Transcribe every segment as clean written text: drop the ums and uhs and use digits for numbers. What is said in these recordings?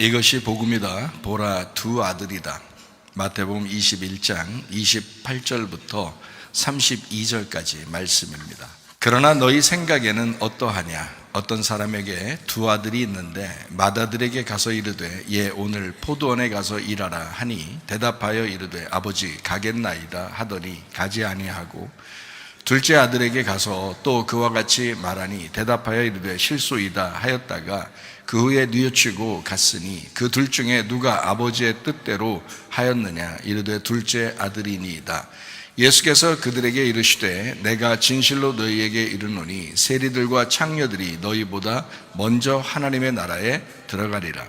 이것이 복음이다. 보라, 두 아들이다. 마태복음 21장 28절부터 32절까지 말씀입니다. 그러나 너희 생각에는 어떠하냐? 어떤 사람에게 두 아들이 있는데 맏아들에게 가서 이르되 예 오늘 포도원에 가서 일하라 하니 대답하여 이르되 아버지 가겠나이다 하더니 가지 아니하고 둘째 아들에게 가서 또 그와 같이 말하니 대답하여 이르되 실소이다 하였다가 그 후에 뉘우치고 갔으니 그 둘 중에 누가 아버지의 뜻대로 하였느냐? 이르되 둘째 아들이니이다. 예수께서 그들에게 이르시되 내가 진실로 너희에게 이르노니 세리들과 창녀들이 너희보다 먼저 하나님의 나라에 들어가리라.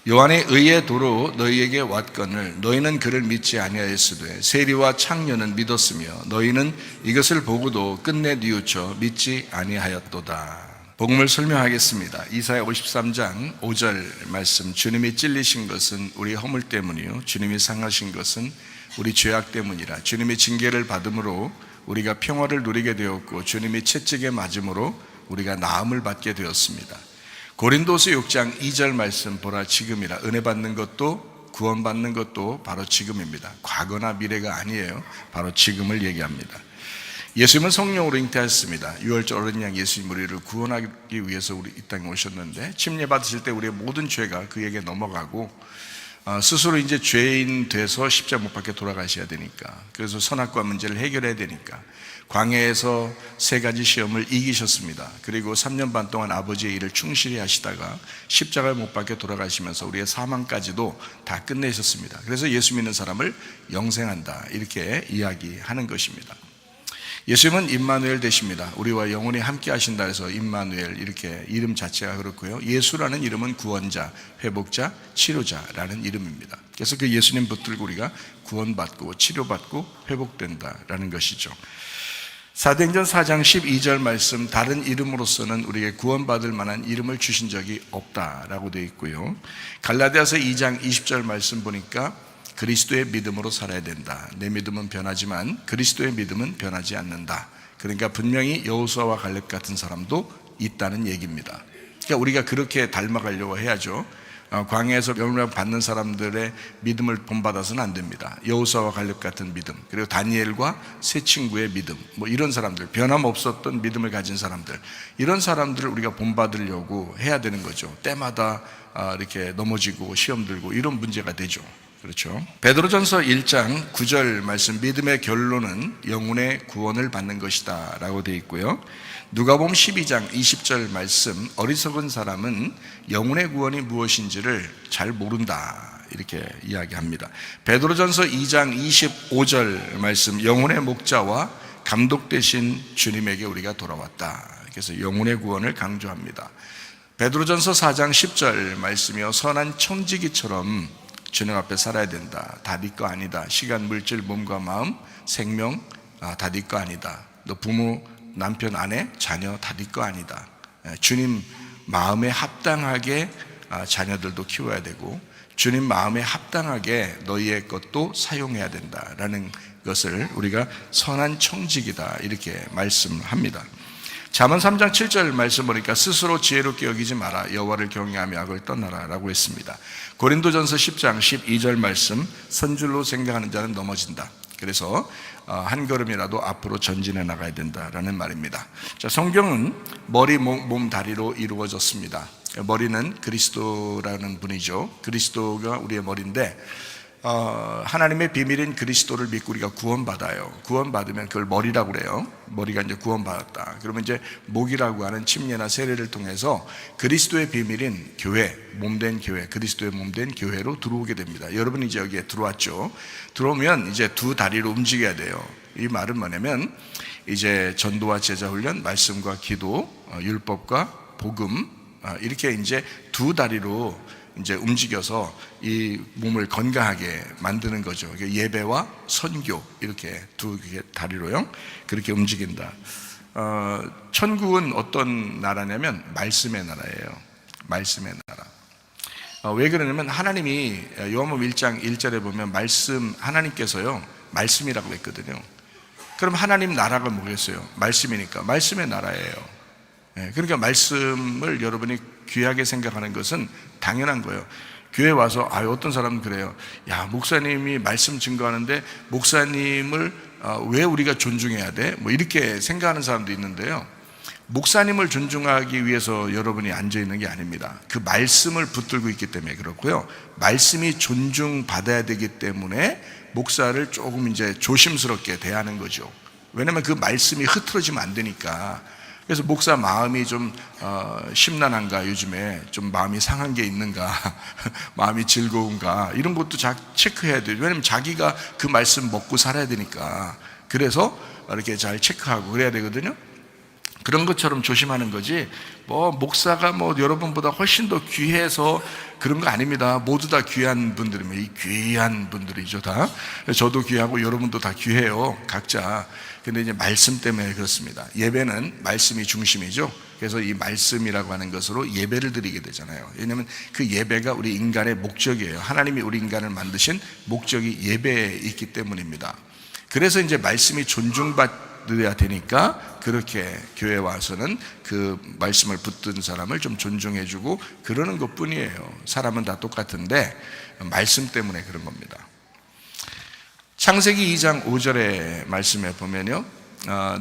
요한의 의의 도로 너희에게 왔거늘 너희는 그를 믿지 아니하였으되 세리와 창녀는 믿었으며 너희는 이것을 보고도 끝내 뉘우쳐 믿지 아니하였도다. 복음을 설명하겠습니다. 이사야 53장 5절 말씀. 주님이 찔리신 것은 우리 허물 때문이요 주님이 상하신 것은 우리 죄악 때문이라. 주님이 징계를 받음으로 우리가 평화를 누리게 되었고 주님이 채찍에 맞음으로 우리가 나음을 받게 되었습니다. 고린도서 6장 2절 말씀 보라 지금이라. 은혜 받는 것도 구원받는 것도 바로 지금입니다. 과거나 미래가 아니에요. 바로 지금을 얘기합니다. 예수님은 성령으로 잉태하셨습니다. 유월절 어린 양 예수님 우리를 구원하기 위해서 우리 이 땅에 오셨는데 침례 받으실 때 우리의 모든 죄가 그에게 넘어가고 스스로 이제 죄인 돼서 십자가 못 박혀 돌아가셔야 되니까, 그래서 선악과 문제를 해결해야 되니까 광야에서 세 가지 시험을 이기셨습니다. 그리고 3년 반 동안 아버지의 일을 충실히 하시다가 십자가에 못 박혀 돌아가시면서 우리의 사망까지도 다 끝내셨습니다. 그래서 예수 믿는 사람을 영생한다 이렇게 이야기하는 것입니다. 예수님은 임마누엘 되십니다. 우리와 영원히 함께 하신다 해서 임마누엘 이렇게 이름 자체가 그렇고요. 예수라는 이름은 구원자, 회복자, 치료자라는 이름입니다. 그래서 그 예수님 붙들고 우리가 구원받고 치료받고 회복된다라는 것이죠. 사도행전 4장 12절 말씀, 다른 이름으로서는 우리에게 구원받을 만한 이름을 주신 적이 없다라고 되어 있고요. 갈라디아서 2장 20절 말씀 보니까 그리스도의 믿음으로 살아야 된다. 내 믿음은 변하지만 그리스도의 믿음은 변하지 않는다. 그러니까 분명히 여호수아와 갈렙 같은 사람도 있다는 얘기입니다. 그러니까 우리가 그렇게 닮아가려고 해야죠. 광야에서 명령 받는 사람들의 믿음을 본받아서는 안 됩니다. 여호수아와 갈렙 같은 믿음, 그리고 다니엘과 세 친구의 믿음, 이런 사람들, 변함없었던 믿음을 가진 사람들, 이런 사람들을 우리가 본받으려고 해야 되는 거죠. 때마다 이렇게 넘어지고 시험 들고 이런 문제가 되죠. 그렇죠. 베드로전서 1장 9절 말씀, 믿음의 결론은 영혼의 구원을 받는 것이다 라고 되어 있고요. 누가복음 12장 20절 말씀, 어리석은 사람은 영혼의 구원이 무엇인지를 잘 모른다 이렇게 이야기합니다. 베드로전서 2장 25절 말씀, 영혼의 목자와 감독 되신 주님에게 우리가 돌아왔다. 그래서 영혼의 구원을 강조합니다. 베드로전서 4장 10절 말씀이요, 선한 청지기처럼 주님 앞에 살아야 된다. 다 네 거 아니다. 시간, 물질, 몸과 마음, 생명 다 네 거 아니다. 너 부모, 남편, 아내, 자녀 다 네 거 아니다. 주님 마음에 합당하게 자녀들도 키워야 되고 주님 마음에 합당하게 너희의 것도 사용해야 된다라는 것을 우리가 선한 청지기다 이렇게 말씀합니다. 잠언 3장 7절 말씀 보니까 스스로 지혜롭게 여기지 마라. 여호와를 경외하며 악을 떠나라 라고 했습니다. 고린도전서 10장 12절 말씀, 선줄로 생각하는 자는 넘어진다. 그래서 한 걸음이라도 앞으로 전진해 나가야 된다라는 말입니다. 자, 성경은 머리, 몸, 다리로 이루어졌습니다. 머리는 그리스도라는 분이죠. 그리스도가 우리의 머리인데 하나님의 비밀인 그리스도를 믿고 우리가 구원받아요. 구원받으면 그걸 머리라고 그래요. 머리가 이제 구원받았다. 그러면 이제 목이라고 하는 침례나 세례를 통해서 그리스도의 비밀인 교회, 몸된 교회, 그리스도의 몸된 교회로 들어오게 됩니다. 여러분이 이제 여기에 들어왔죠. 들어오면 이제 두 다리로 움직여야 돼요. 이 말은 뭐냐면 이제 전도와 제자훈련, 말씀과 기도, 율법과 복음, 이렇게 이제 두 다리로 이제 움직여서 이 몸을 건강하게 만드는 거죠. 예배와 선교 이렇게 두 다리로요. 그렇게 움직인다. 천국은 어떤 나라냐면 말씀의 나라예요. 말씀의 나라. 왜 그러냐면 하나님이 요한복음 1장 1절에 보면 말씀, 하나님께서요 말씀이라고 했거든요. 그럼 하나님 나라가 뭐겠어요? 말씀이니까 말씀의 나라예요. 그러니까 말씀을 여러분이 귀하게 생각하는 것은 당연한 거예요. 교회 와서 어떤 사람은 그래요. 야, 목사님이 말씀 증거하는데 목사님을 왜 우리가 존중해야 돼? 뭐 이렇게 생각하는 사람도 있는데요. 목사님을 존중하기 위해서 여러분이 앉아 있는 게 아닙니다. 그 말씀을 붙들고 있기 때문에 그렇고요. 말씀이 존중받아야 되기 때문에 목사를 조금 이제 조심스럽게 대하는 거죠. 왜냐면 그 말씀이 흐트러지면 안 되니까. 그래서 목사 마음이 좀 심란한가, 요즘에 좀 마음이 상한 게 있는가, 마음이 즐거운가, 이런 것도 체크해야 돼요. 왜냐면 자기가 그 말씀 먹고 살아야 되니까. 그래서 이렇게 잘 체크하고 그래야 되거든요. 그런 것처럼 조심하는 거지, 목사가 여러분보다 훨씬 더 귀해서 그런 거 아닙니다. 모두 다 귀한 분들이면, 이 귀한 분들이죠, 다. 저도 귀하고 여러분도 다 귀해요, 각자. 근데 이제 말씀 때문에 그렇습니다. 예배는 말씀이 중심이죠. 그래서 이 말씀이라고 하는 것으로 예배를 드리게 되잖아요. 왜냐하면 그 예배가 우리 인간의 목적이에요. 하나님이 우리 인간을 만드신 목적이 예배에 있기 때문입니다. 그래서 이제 말씀이 존중받아야 되니까 그렇게 교회 와서는 그 말씀을 붙든 사람을 좀 존중해주고 그러는 것 뿐이에요. 사람은 다 똑같은데 말씀 때문에 그런 겁니다. 창세기 2장 5절의 말씀에 보면요,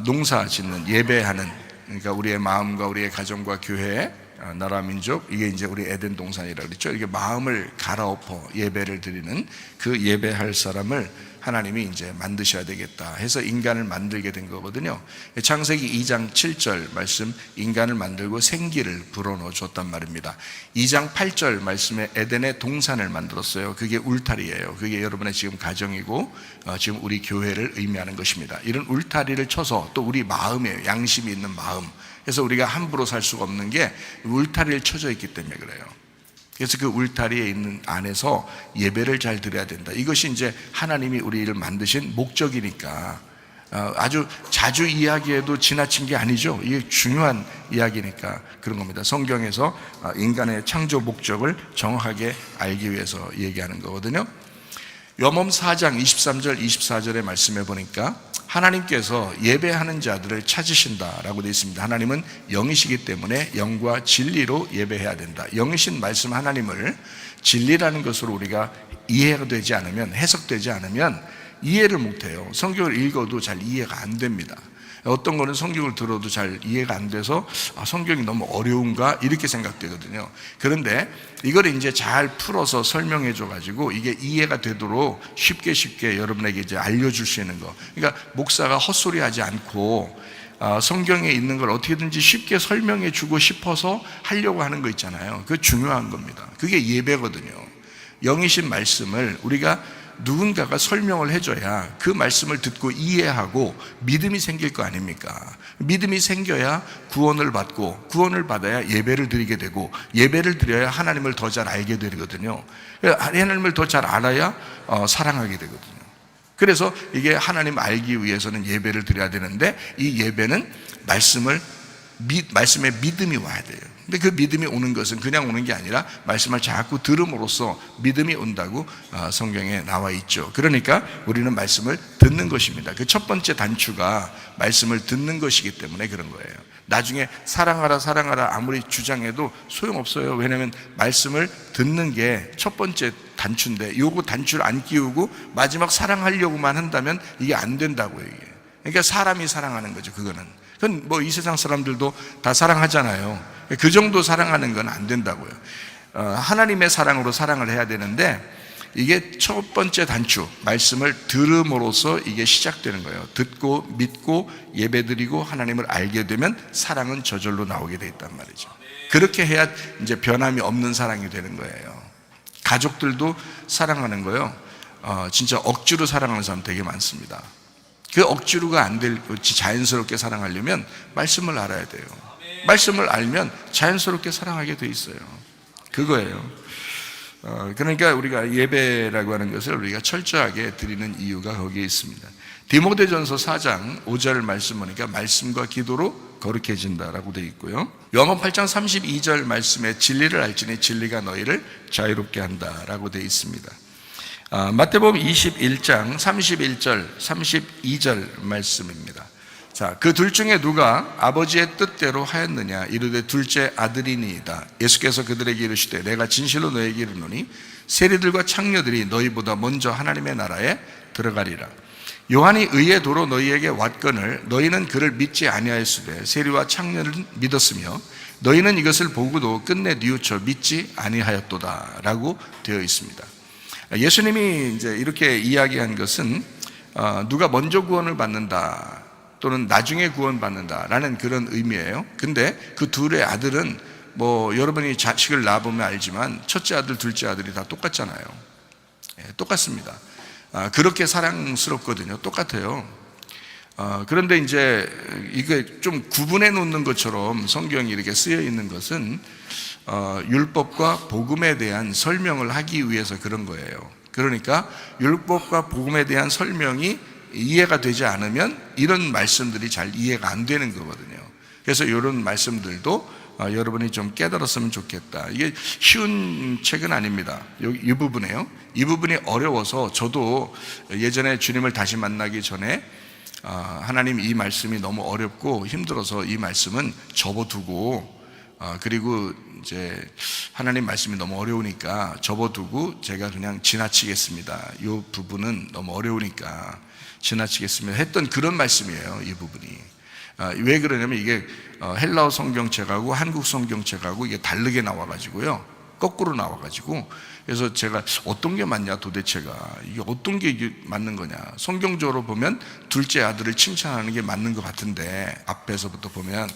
농사 짓는, 예배하는, 그러니까 우리의 마음과 우리의 가정과 교회, 나라 민족, 이게 이제 우리 에덴 동산이라고 그랬죠. 이게 마음을 갈아엎어 예배를 드리는 그 예배할 사람을 하나님이 이제 만드셔야 되겠다 해서 인간을 만들게 된 거거든요. 창세기 2장 7절 말씀, 인간을 만들고 생기를 불어넣어 줬단 말입니다. 2장 8절 말씀에 에덴의 동산을 만들었어요. 그게 울타리예요. 그게 여러분의 지금 가정이고 지금 우리 교회를 의미하는 것입니다. 이런 울타리를 쳐서 또 우리 마음에 양심이 있는 마음, 그래서 우리가 함부로 살 수가 없는 게 울타리를 쳐져 있기 때문에 그래요. 그래서 그 울타리에 있는 안에서 예배를 잘 드려야 된다. 이것이 이제 하나님이 우리를 만드신 목적이니까 아주 자주 이야기해도 지나친 게 아니죠. 이게 중요한 이야기니까 그런 겁니다. 성경에서 인간의 창조 목적을 정확하게 알기 위해서 얘기하는 거거든요. 욥기 4장 23절 24절의 말씀에 보니까 하나님께서 예배하는 자들을 찾으신다라고 되어 있습니다. 하나님은 영이시기 때문에 영과 진리로 예배해야 된다. 영이신 말씀 하나님을 진리라는 것으로 우리가 이해가 되지 않으면, 해석되지 않으면 이해를 못해요. 성경을 읽어도 잘 이해가 안 됩니다. 어떤 거는 성경을 들어도 잘 이해가 안 돼서 성경이 너무 어려운가 이렇게 생각되거든요. 그런데 이걸 이제 잘 풀어서 설명해 줘가지고 이게 이해가 되도록 쉽게 여러분에게 이제 알려줄 수 있는 거. 그러니까 목사가 헛소리 하지 않고 성경에 있는 걸 어떻게든지 쉽게 설명해 주고 싶어서 하려고 하는 거 있잖아요. 그게 중요한 겁니다. 그게 예배거든요. 영이신 말씀을 우리가 누군가가 설명을 해줘야 그 말씀을 듣고 이해하고 믿음이 생길 거 아닙니까? 믿음이 생겨야 구원을 받고, 구원을 받아야 예배를 드리게 되고, 예배를 드려야 하나님을 더 잘 알게 되거든요. 하나님을 더 잘 알아야 사랑하게 되거든요. 그래서 이게 하나님 알기 위해서는 예배를 드려야 되는데, 이 예배는 말씀에 믿음이 와야 돼요. 근데 그 믿음이 오는 것은 그냥 오는 게 아니라 말씀을 자꾸 들음으로써 믿음이 온다고 성경에 나와 있죠. 그러니까 우리는 말씀을 듣는 것입니다. 그 첫 번째 단추가 말씀을 듣는 것이기 때문에 그런 거예요. 나중에 사랑하라 아무리 주장해도 소용없어요. 왜냐하면 말씀을 듣는 게 첫 번째 단추인데, 요거 단추를 안 끼우고 마지막 사랑하려고만 한다면 이게 안 된다고요. 이게. 그러니까 사람이 사랑하는 거죠. 그건 이 세상 사람들도 다 사랑하잖아요. 그 정도 사랑하는 건 안 된다고요. 하나님의 사랑으로 사랑을 해야 되는데, 이게 첫 번째 단추, 말씀을 들음으로써 이게 시작되는 거예요. 듣고 믿고 예배드리고 하나님을 알게 되면 사랑은 저절로 나오게 돼 있단 말이죠. 그렇게 해야 이제 변함이 없는 사랑이 되는 거예요. 가족들도 사랑하는 거요, 진짜 억지로 사랑하는 사람 되게 많습니다. 그 억지로가 안 될, 자연스럽게 사랑하려면 말씀을 알아야 돼요. 말씀을 알면 자연스럽게 사랑하게 돼 있어요. 그거예요. 그러니까 우리가 예배라고 하는 것을 우리가 철저하게 드리는 이유가 거기에 있습니다. 디모데전서 4장 5절 말씀 보니까 말씀과 기도로 거룩해진다라고 되어 있고요. 요한 8장 32절 말씀에 진리를 알지니 진리가 너희를 자유롭게 한다라고 되어 있습니다. 마태복음 21장 31절 32절 말씀입니다. 자, 그 둘 중에 누가 아버지의 뜻대로 하였느냐? 이르되 둘째 아들이니이다. 예수께서 그들에게 이르시되 내가 진실로 너에게 이르노니 세리들과 창녀들이 너희보다 먼저 하나님의 나라에 들어가리라. 요한이 의의 도로 너희에게 왔거늘 너희는 그를 믿지 아니하였으되 세리와 창녀를 믿었으며 너희는 이것을 보고도 끝내 뉘우쳐 믿지 아니하였도다 라고 되어 있습니다. 예수님이 이제 이렇게 이야기한 것은 누가 먼저 구원을 받는다 또는 나중에 구원받는다라는 그런 의미예요. 근데 그 둘의 아들은 뭐 여러분이 자식을 낳아보면 알지만 첫째 아들, 둘째 아들이 다 똑같잖아요. 똑같습니다. 그렇게 사랑스럽거든요. 똑같아요. 그런데 이제 이게 좀 구분해 놓는 것처럼 성경이 이렇게 쓰여 있는 것은 율법과 복음에 대한 설명을 하기 위해서 그런 거예요. 그러니까 율법과 복음에 대한 설명이 이해가 되지 않으면 이런 말씀들이 잘 이해가 안 되는 거거든요. 그래서 이런 말씀들도 여러분이 좀 깨달았으면 좋겠다. 이게 쉬운 책은 아닙니다. 이 부분에요. 이 부분이 어려워서 저도 예전에 주님을 다시 만나기 전에 하나님 이 말씀이 너무 어렵고 힘들어서 이 말씀은 접어두고 그리고 이제 하나님 말씀이 너무 어려우니까 접어두고 제가 그냥 지나치겠습니다. 이 부분은 너무 어려우니까 지나치겠습니다 했던 그런 말씀이에요. 이 부분이 왜 그러냐면 이게 헬라어 성경책하고 한국 성경책하고 이게 다르게 나와가지고요, 거꾸로 나와가지고 그래서 제가 어떤 게 맞냐 도대체가 이게 어떤 게 이게 맞는 거냐. 성경적으로 보면 둘째 아들을 칭찬하는 게 맞는 것 같은데 앞에서부터 보면,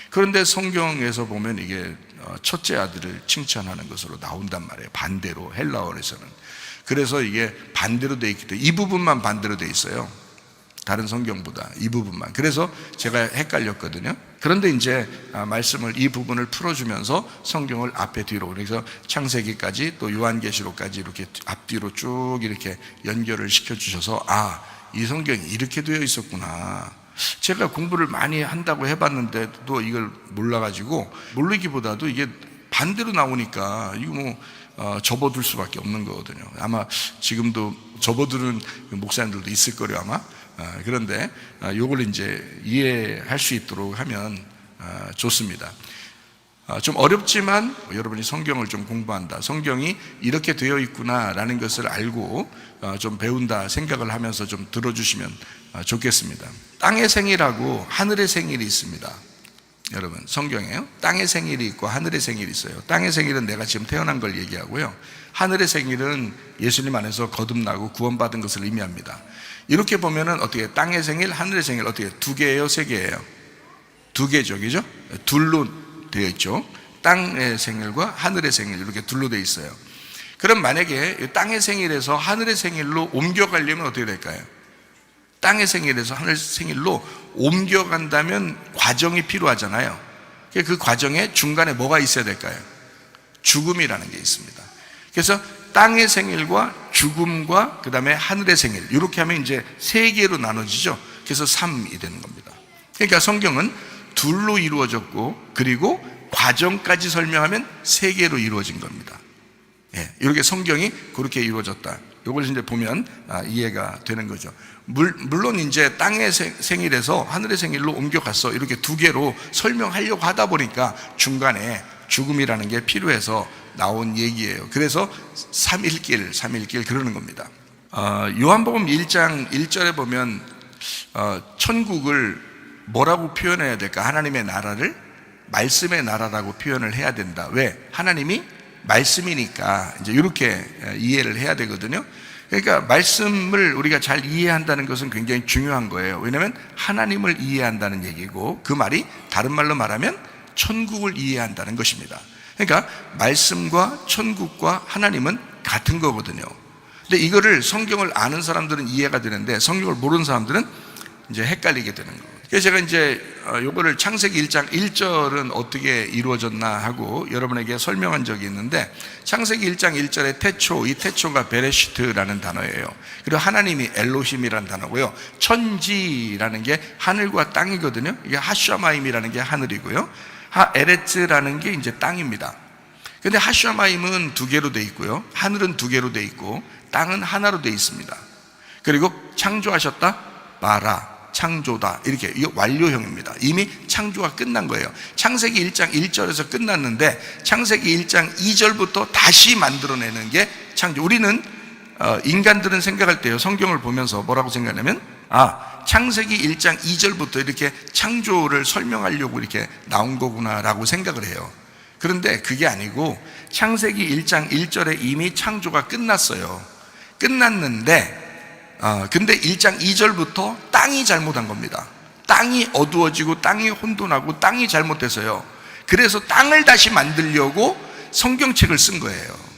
그런데 성경에서 보면 이게 첫째 아들을 칭찬하는 것으로 나온단 말이에요. 반대로 헬라어에서는. 그래서 이게 반대로 돼 있기 때문에 이 부분만 반대로 돼 있어요. 다른 성경보다 이 부분만. 그래서 제가 헷갈렸거든요. 그런데 이제 말씀을 이 부분을 풀어주면서 성경을 앞에 뒤로, 그래서 창세기까지 또 요한계시록까지 이렇게 앞뒤로 쭉 이렇게 연결을 시켜주셔서 이 성경이 이렇게 되어 있었구나. 제가 공부를 많이 한다고 해봤는데도 이걸 몰라가지고, 모르기보다도 이게 반대로 나오니까 이거 뭐 접어둘 수밖에 없는 거거든요. 아마 지금도 접어두는 목사님들도 있을 거예요 아마. 그런데 이걸 이제 이해할 수 있도록 하면 좋습니다. 좀 어렵지만 여러분이 성경을 좀 공부한다, 성경이 이렇게 되어 있구나라는 것을 알고 좀 배운다 생각을 하면서 좀 들어주시면 좋겠습니다. 땅의 생일하고 하늘의 생일이 있습니다. 여러분 성경에요, 땅의 생일이 있고 하늘의 생일이 있어요. 땅의 생일은 내가 지금 태어난 걸 얘기하고요, 하늘의 생일은 예수님 안에서 거듭나고 구원받은 것을 의미합니다. 이렇게 보면은 어떻게 땅의 생일, 하늘의 생일 어떻게 두 개예요, 세 개예요? 두 개죠, 그죠? 둘로 되어 있죠. 땅의 생일과 하늘의 생일 이렇게 둘로 되어 있어요. 그럼 만약에 땅의 생일에서 하늘의 생일로 옮겨가려면 어떻게 될까요? 땅의 생일에서 하늘의 생일로 옮겨간다면 과정이 필요하잖아요. 그 과정에 중간에 뭐가 있어야 될까요? 죽음이라는 게 있습니다. 그래서 땅의 생일과 죽음과 그 다음에 하늘의 생일, 이렇게 하면 이제 세 개로 나눠지죠. 그래서 3이 되는 겁니다. 그러니까 성경은 둘로 이루어졌고, 그리고 과정까지 설명하면 세 개로 이루어진 겁니다. 이렇게 성경이 그렇게 이루어졌다. 이걸 이제 보면 이해가 되는 거죠. 물론 이제 땅의 생일에서 하늘의 생일로 옮겨갔어, 이렇게 두 개로 설명하려고 하다 보니까 중간에 죽음이라는 게 필요해서 나온 얘기예요. 그래서 삼일길 그러는 겁니다. 요한복음 1장 1절에 보면 천국을 뭐라고 표현해야 될까? 하나님의 나라를 말씀의 나라라고 표현을 해야 된다. 왜? 하나님이 말씀이니까 이제 이렇게 이해를 해야 되거든요. 그러니까 말씀을 우리가 잘 이해한다는 것은 굉장히 중요한 거예요. 왜냐하면 하나님을 이해한다는 얘기고, 그 말이 다른 말로 말하면 천국을 이해한다는 것입니다. 그러니까 말씀과 천국과 하나님은 같은 거거든요. 근데 이거를 성경을 아는 사람들은 이해가 되는데 성경을 모르는 사람들은 이제 헷갈리게 되는 거예요. 그래서 제가 이제 요거를 창세기 1장 1절은 어떻게 이루어졌나 하고 여러분에게 설명한 적이 있는데, 창세기 1장 1절의 태초, 이 태초가 베레시트라는 단어예요. 그리고 하나님이 엘로힘이라는 단어고요, 천지라는 게 하늘과 땅이거든요. 이게 하샤마임이라는 게 하늘이고요, 하에레츠라는 게 이제 땅입니다. 근데 하샤마임은 두 개로 돼 있고요, 하늘은 두 개로 돼 있고, 땅은 하나로 돼 있습니다. 그리고 창조하셨다, 마라. 창조다. 이렇게, 이게 완료형입니다. 이미 창조가 끝난 거예요. 창세기 1장 1절에서 끝났는데 창세기 1장 2절부터 다시 만들어내는 게 창조. 우리는 인간들은 생각할 때요, 성경을 보면서 뭐라고 생각하냐면, 창세기 1장 2절부터 이렇게 창조를 설명하려고 이렇게 나온 거구나 라고 생각을 해요. 그런데 그게 아니고 창세기 1장 1절에 이미 창조가 끝났어요. 끝났는데 근데 1장 2절부터 땅이 잘못한 겁니다. 땅이 어두워지고 땅이 혼돈하고 땅이 잘못돼서요. 그래서 땅을 다시 만들려고 성경책을 쓴 거예요.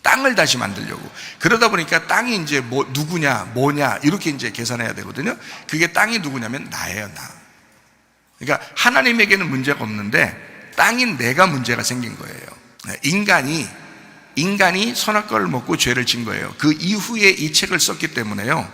땅을 다시 만들려고. 그러다 보니까 땅이 이제 누구냐, 뭐냐, 이렇게 이제 계산해야 되거든요. 그게 땅이 누구냐면 나예요, 나. 그러니까 하나님에게는 문제가 없는데 땅인 내가 문제가 생긴 거예요. 인간이 선악과를 먹고 죄를 진 거예요. 그 이후에 이 책을 썼기 때문에요,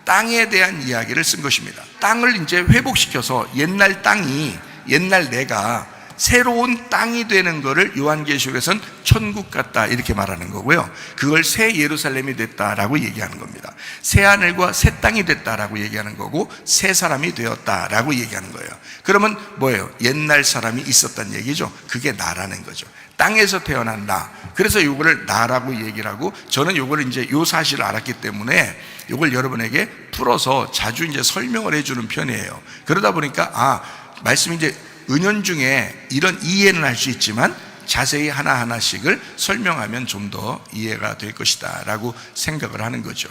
땅에 대한 이야기를 쓴 것입니다. 땅을 이제 회복시켜서 옛날 땅이, 옛날 내가 새로운 땅이 되는 것을 요한계시록에서는 천국 같다 이렇게 말하는 거고요. 그걸 새 예루살렘이 됐다라고 얘기하는 겁니다. 새 하늘과 새 땅이 됐다라고 얘기하는 거고, 새 사람이 되었다라고 얘기하는 거예요. 그러면 뭐예요? 옛날 사람이 있었다는 얘기죠. 그게 나라는 거죠. 땅에서 태어난 나. 그래서 이거를 나라고 얘기를 하고, 저는 이거를 이제 요 사실을 알았기 때문에 이걸 여러분에게 풀어서 자주 이제 설명을 해주는 편이에요. 그러다 보니까 말씀이 이제 은연중에 이런 이해는 할 수 있지만 자세히 하나하나씩을 설명하면 좀 더 이해가 될 것이다 라고 생각을 하는 거죠.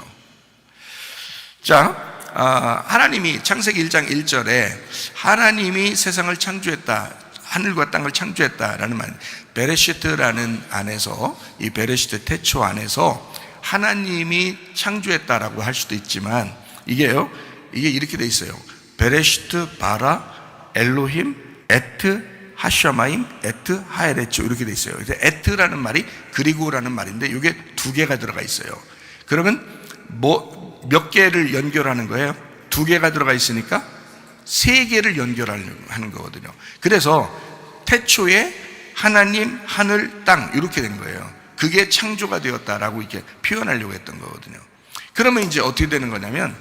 자, 하나님이 창세기 1장 1절에 하나님이 세상을 창조했다, 하늘과 땅을 창조했다라는 말, 베레시트라는 안에서, 이 베레시트 태초 안에서 하나님이 창조했다라고 할 수도 있지만, 이게 이렇게 돼 있어요. 베레시트 바라 엘로힘 에트 하샤마임 에트 하에레츠, 이렇게 돼 있어요. 그래서 에트라는 말이 그리고라는 말인데 이게 두 개가 들어가 있어요. 그러면 몇 개를 연결하는 거예요? 두 개가 들어가 있으니까 세 개를 연결하는 거거든요. 그래서 태초에 하나님, 하늘, 땅 이렇게 된 거예요. 그게 창조가 되었다라고 이렇게 표현하려고 했던 거거든요. 그러면 이제 어떻게 되는 거냐면,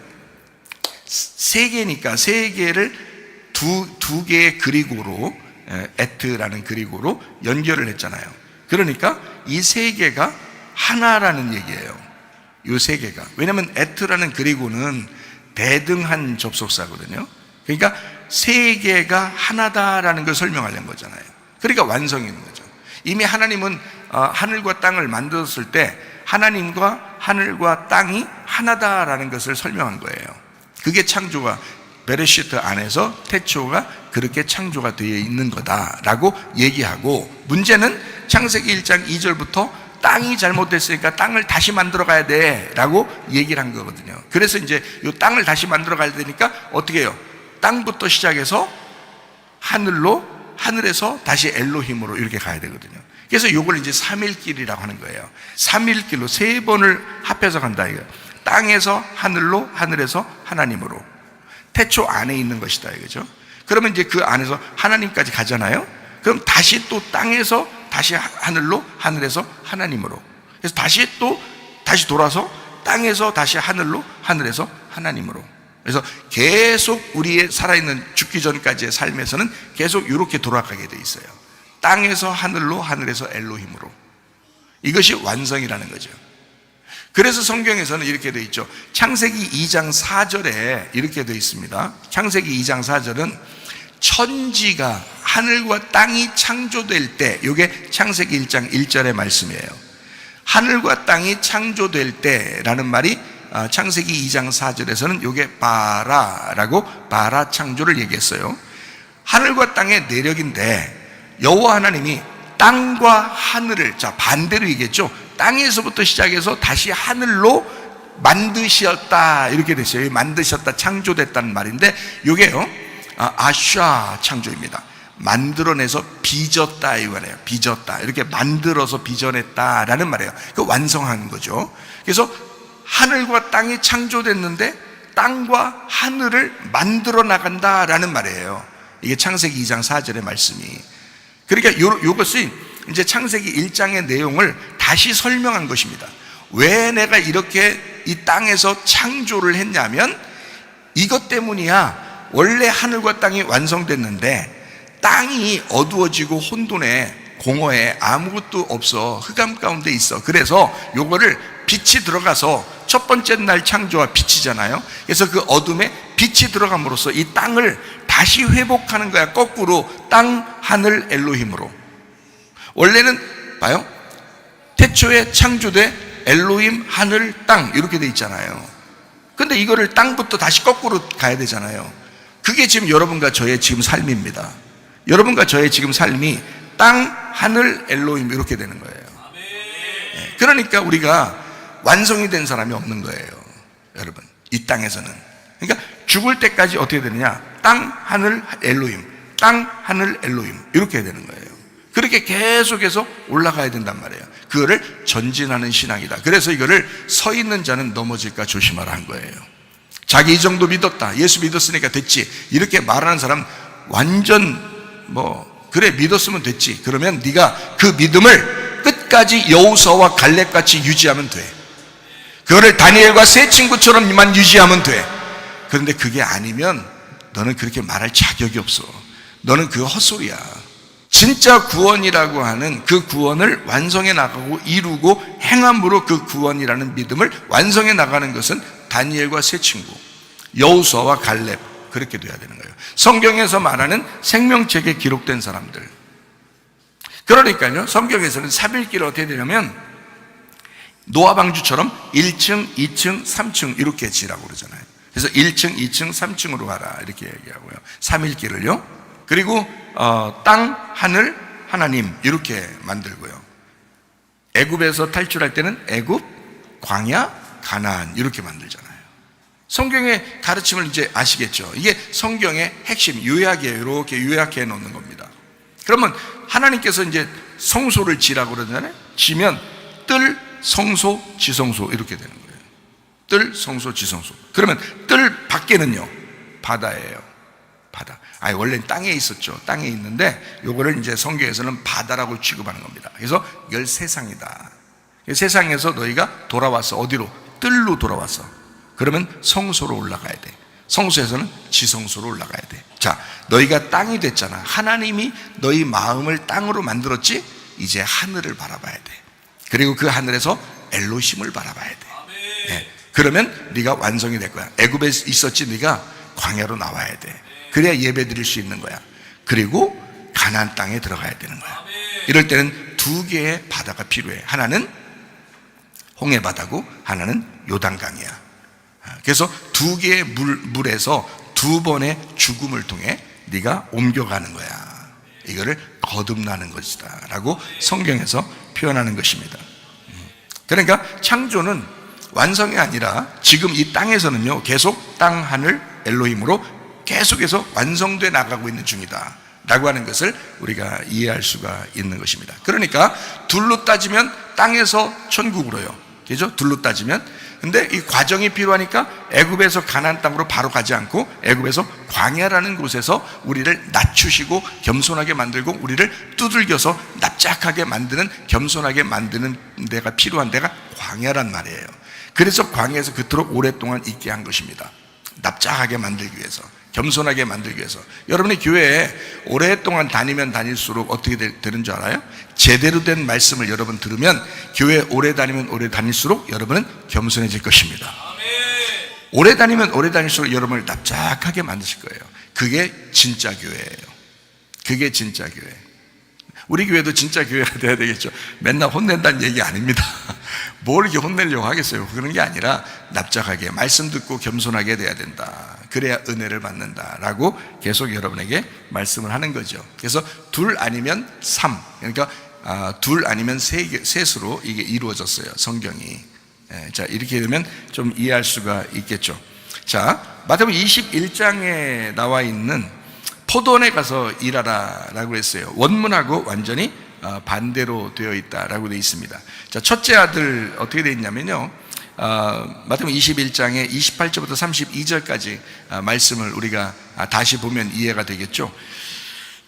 세 개니까 세 개를 두 개의 그리고로, 에트라는 그리고로 연결을 했잖아요. 그러니까 이 세 개가 하나라는 얘기예요. 이 세 개가. 왜냐하면 에트라는 그리고는 대등한 접속사거든요. 그러니까 세 개가 하나다라는 걸 설명하려는 거잖아요. 그러니까 완성이 있는 거죠. 이미 하나님은 하늘과 땅을 만들었을 때 하나님과 하늘과 땅이 하나다라는 것을 설명한 거예요. 그게 창조가, 베레시트 안에서 태초가 그렇게 창조가 되어 있는 거다라고 얘기하고, 문제는 창세기 1장 2절부터 땅이 잘못됐으니까 땅을 다시 만들어 가야 돼 라고 얘기를 한 거거든요. 그래서 이제 이 땅을 다시 만들어 가야 되니까 어떻게 해요? 땅부터 시작해서 하늘로, 하늘에서 다시 엘로힘으로 이렇게 가야 되거든요. 그래서 이걸 이제 3일길이라고 하는 거예요. 3일길로 세 번을 합해서 간다 이거예요. 땅에서 하늘로, 하늘에서 하나님으로. 태초 안에 있는 것이다 이거죠. 그러면 이제 그 안에서 하나님까지 가잖아요. 그럼 다시 또 땅에서 다시 하늘로, 하늘에서 하나님으로. 그래서 다시 돌아서 땅에서 다시 하늘로, 하늘에서 하나님으로. 그래서 계속 우리의 살아있는 죽기 전까지의 삶에서는 계속 이렇게 돌아가게 돼 있어요. 땅에서 하늘로, 하늘에서 엘로힘으로. 이것이 완성이라는 거죠. 그래서 성경에서는 이렇게 되어 있죠. 창세기 2장 4절에 이렇게 되어 있습니다. 창세기 2장 4절은 천지가, 하늘과 땅이 창조될 때, 이게 창세기 1장 1절의 말씀이에요. 하늘과 땅이 창조될 때라는 말이 창세기 2장 4절에서는 이게 바라라고, 바라 창조를 얘기했어요. 하늘과 땅의 내력인데 여호와 하나님이 땅과 하늘을, 자 반대로 얘기했죠. 땅에서부터 시작해서 다시 하늘로 만드셨다 이렇게 됐어요. 만드셨다, 창조됐다는 말인데 이게요, 아샤 창조입니다. 만들어내서 빚었다 이거예요. 빚었다, 이렇게 만들어서 빚어냈다라는 말이에요. 그 완성하는 거죠. 그래서 하늘과 땅이 창조됐는데 땅과 하늘을 만들어 나간다라는 말이에요. 이게 창세기 2장 4절의 말씀이. 그러니까 이것이 이제 창세기 1장의 내용을 다시 설명한 것입니다. 왜 내가 이렇게 이 땅에서 창조를 했냐면, 이것 때문이야 원래 하늘과 땅이 완성됐는데 땅이 어두워지고 혼돈에 공허해 아무것도 없어. 흑암 가운데 있어. 그래서 요거를 빛이 들어가서 첫 번째 날 창조와 빛이잖아요. 그래서 그 어둠에 빛이 들어감으로써 이 땅을 다시 회복하는 거야. 거꾸로 땅, 하늘, 엘로힘으로. 원래는 봐요. 태초에 창조돼 엘로힘, 하늘, 땅 이렇게 돼 있잖아요. 근데 이거를 땅부터 다시 거꾸로 가야 되잖아요. 그게 지금 여러분과 저의 지금 삶입니다. 여러분과 저의 지금 삶이 땅, 하늘, 엘로힘 이렇게 되는 거예요. 그러니까 우리가 완성이 된 사람이 없는 거예요. 여러분, 이 땅에서는. 그러니까 죽을 때까지 어떻게 되느냐? 땅, 하늘, 엘로힘, 땅, 하늘, 엘로힘 이렇게 되는 거예요. 그렇게 계속해서 올라가야 된단 말이에요. 그거를 전진하는 신앙이다. 그래서 이거를 서 있는 자는 넘어질까 조심하라 한 거예요. 자기 이 정도 믿었다, 예수 믿었으니까 됐지, 이렇게 말하는 사람 완전 그래 믿었으면 됐지. 그러면 네가 그 믿음을 끝까지 여호수아와 갈렙같이 유지하면 돼. 그거를 다니엘과 세 친구처럼만 유지하면 돼. 그런데 그게 아니면 너는 그렇게 말할 자격이 없어. 너는 그거 헛소리야. 진짜 구원이라고 하는 그 구원을 완성해 나가고 이루고 행함으로 그 구원이라는 믿음을 완성해 나가는 것은 다니엘과 세 친구, 여호수아와 갈렙, 그렇게 돼야 되는 거예요. 성경에서 말하는 생명책에 기록된 사람들. 그러니까요, 성경에서는 삼일기를 어떻게 되냐면 노아 방주처럼 1층, 2층, 3층 이렇게 지라고 그러잖아요. 그래서 1층, 2층, 3층으로 가라 이렇게 얘기하고요. 삼일기를요. 그리고 땅, 하늘, 하나님 이렇게 만들고요. 애굽에서 탈출할 때는 애굽, 광야, 가나안 이렇게 만들잖아요. 성경의 가르침을 이제 아시겠죠? 이게 성경의 핵심 요약이에요. 이렇게 요약해 놓는 겁니다. 그러면 하나님께서 이제 성소를 지라고 그러잖아요. 지면 뜰, 성소, 지성소 이렇게 되는 거예요. 뜰, 성소, 지성소. 그러면 뜰 밖에는요, 바다예요. 바다. 원래는 땅에 있었죠. 땅에 있는데 요거를 이제 성경에서는 바다라고 취급하는 겁니다. 그래서 이걸 세상이다. 세상에서 너희가 돌아왔어. 어디로? 뜰로 돌아왔어. 그러면 성소로 올라가야 돼. 성소에서는 지성소로 올라가야 돼. 자, 너희가 땅이 됐잖아. 하나님이 너희 마음을 땅으로 만들었지? 이제 하늘을 바라봐야 돼. 그리고 그 하늘에서 엘로힘을 바라봐야 돼. 네. 그러면 네가 완성이 될 거야. 애굽에 있었지, 네가 광야로 나와야 돼. 그래야 예배 드릴 수 있는 거야. 그리고 가나안 땅에 들어가야 되는 거야. 이럴 때는 두 개의 바다가 필요해. 하나는 홍해 바다고 하나는 요단강이야. 그래서 두 개의 물에서 두 번의 죽음을 통해 네가 옮겨가는 거야. 이거를 거듭나는 것이다 라고 성경에서 표현하는 것입니다. 그러니까 창조는 완성이 아니라 지금 이 땅에서는요, 계속 땅, 하늘, 엘로힘으로 계속해서 완성돼 나가고 있는 중이다 라고 하는 것을 우리가 이해할 수가 있는 것입니다. 그러니까 둘로 따지면 땅에서 천국으로요, 그죠? 둘로 따지면. 근데 이 과정이 필요하니까 애굽에서 가나안 땅으로 바로 가지 않고 애굽에서 광야라는 곳에서 우리를 낮추시고 겸손하게 만들고 우리를 두들겨서 납작하게 만드는, 겸손하게 만드는 데가 필요한 데가 광야란 말이에요. 그래서 광야에서 그토록 오랫동안 있게 한 것입니다. 납작하게 만들기 위해서, 겸손하게 만들기 위해서. 여러분이 교회에 오랫동안 다니면 다닐수록 어떻게 되는 줄 알아요? 제대로 된 말씀을 여러분 들으면, 교회 오래 다니면 오래 다닐수록 여러분은 겸손해질 것입니다. 오래 다니면 오래 다닐수록 여러분을 납작하게 만드실 거예요. 그게 진짜 교회예요. 그게 진짜 교회. 우리 교회도 진짜 교회가 돼야 되겠죠. 맨날 혼낸다는 얘기 아닙니다. 뭘 이렇게 혼내려고 하겠어요. 그런 게 아니라 납작하게 말씀 듣고 겸손하게 돼야 된다. 그래야 은혜를 받는다라고 계속 여러분에게 말씀을 하는 거죠. 그래서 둘 아니면 삼, 그러니까 둘 아니면 셋으로 이게 이루어졌어요, 성경이. 자, 이렇게 되면 좀 이해할 수가 있겠죠. 자, 마태복음 21장에 나와 있는 포도원에 가서 일하라 라고 했어요. 원문하고 완전히 반대로 되어 있다라고 되어 있습니다. 자, 첫째 아들 어떻게 되어 있냐면요, 마태복음 21장에 28절부터 32절까지 말씀을 우리가 다시 보면 이해가 되겠죠.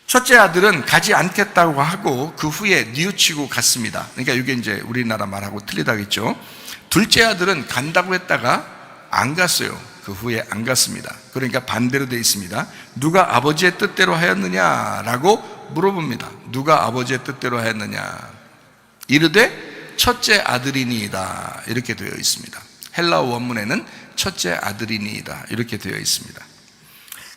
첫째 아들은 가지 않겠다고 하고 그 후에 뉘우치고 갔습니다. 그러니까 이게 이제 우리나라 말하고 틀리다겠죠. 둘째 아들은 간다고 했다가 안 갔어요. 그 후에 안 갔습니다. 그러니까 반대로 되어 있습니다. 누가 아버지의 뜻대로 하였느냐라고 물어봅니다. 누가 아버지의 뜻대로 하였느냐? 이르되 첫째 아들이니이다, 이렇게 되어 있습니다. 헬라어 원문에는 첫째 아들이니이다 이렇게 되어 있습니다.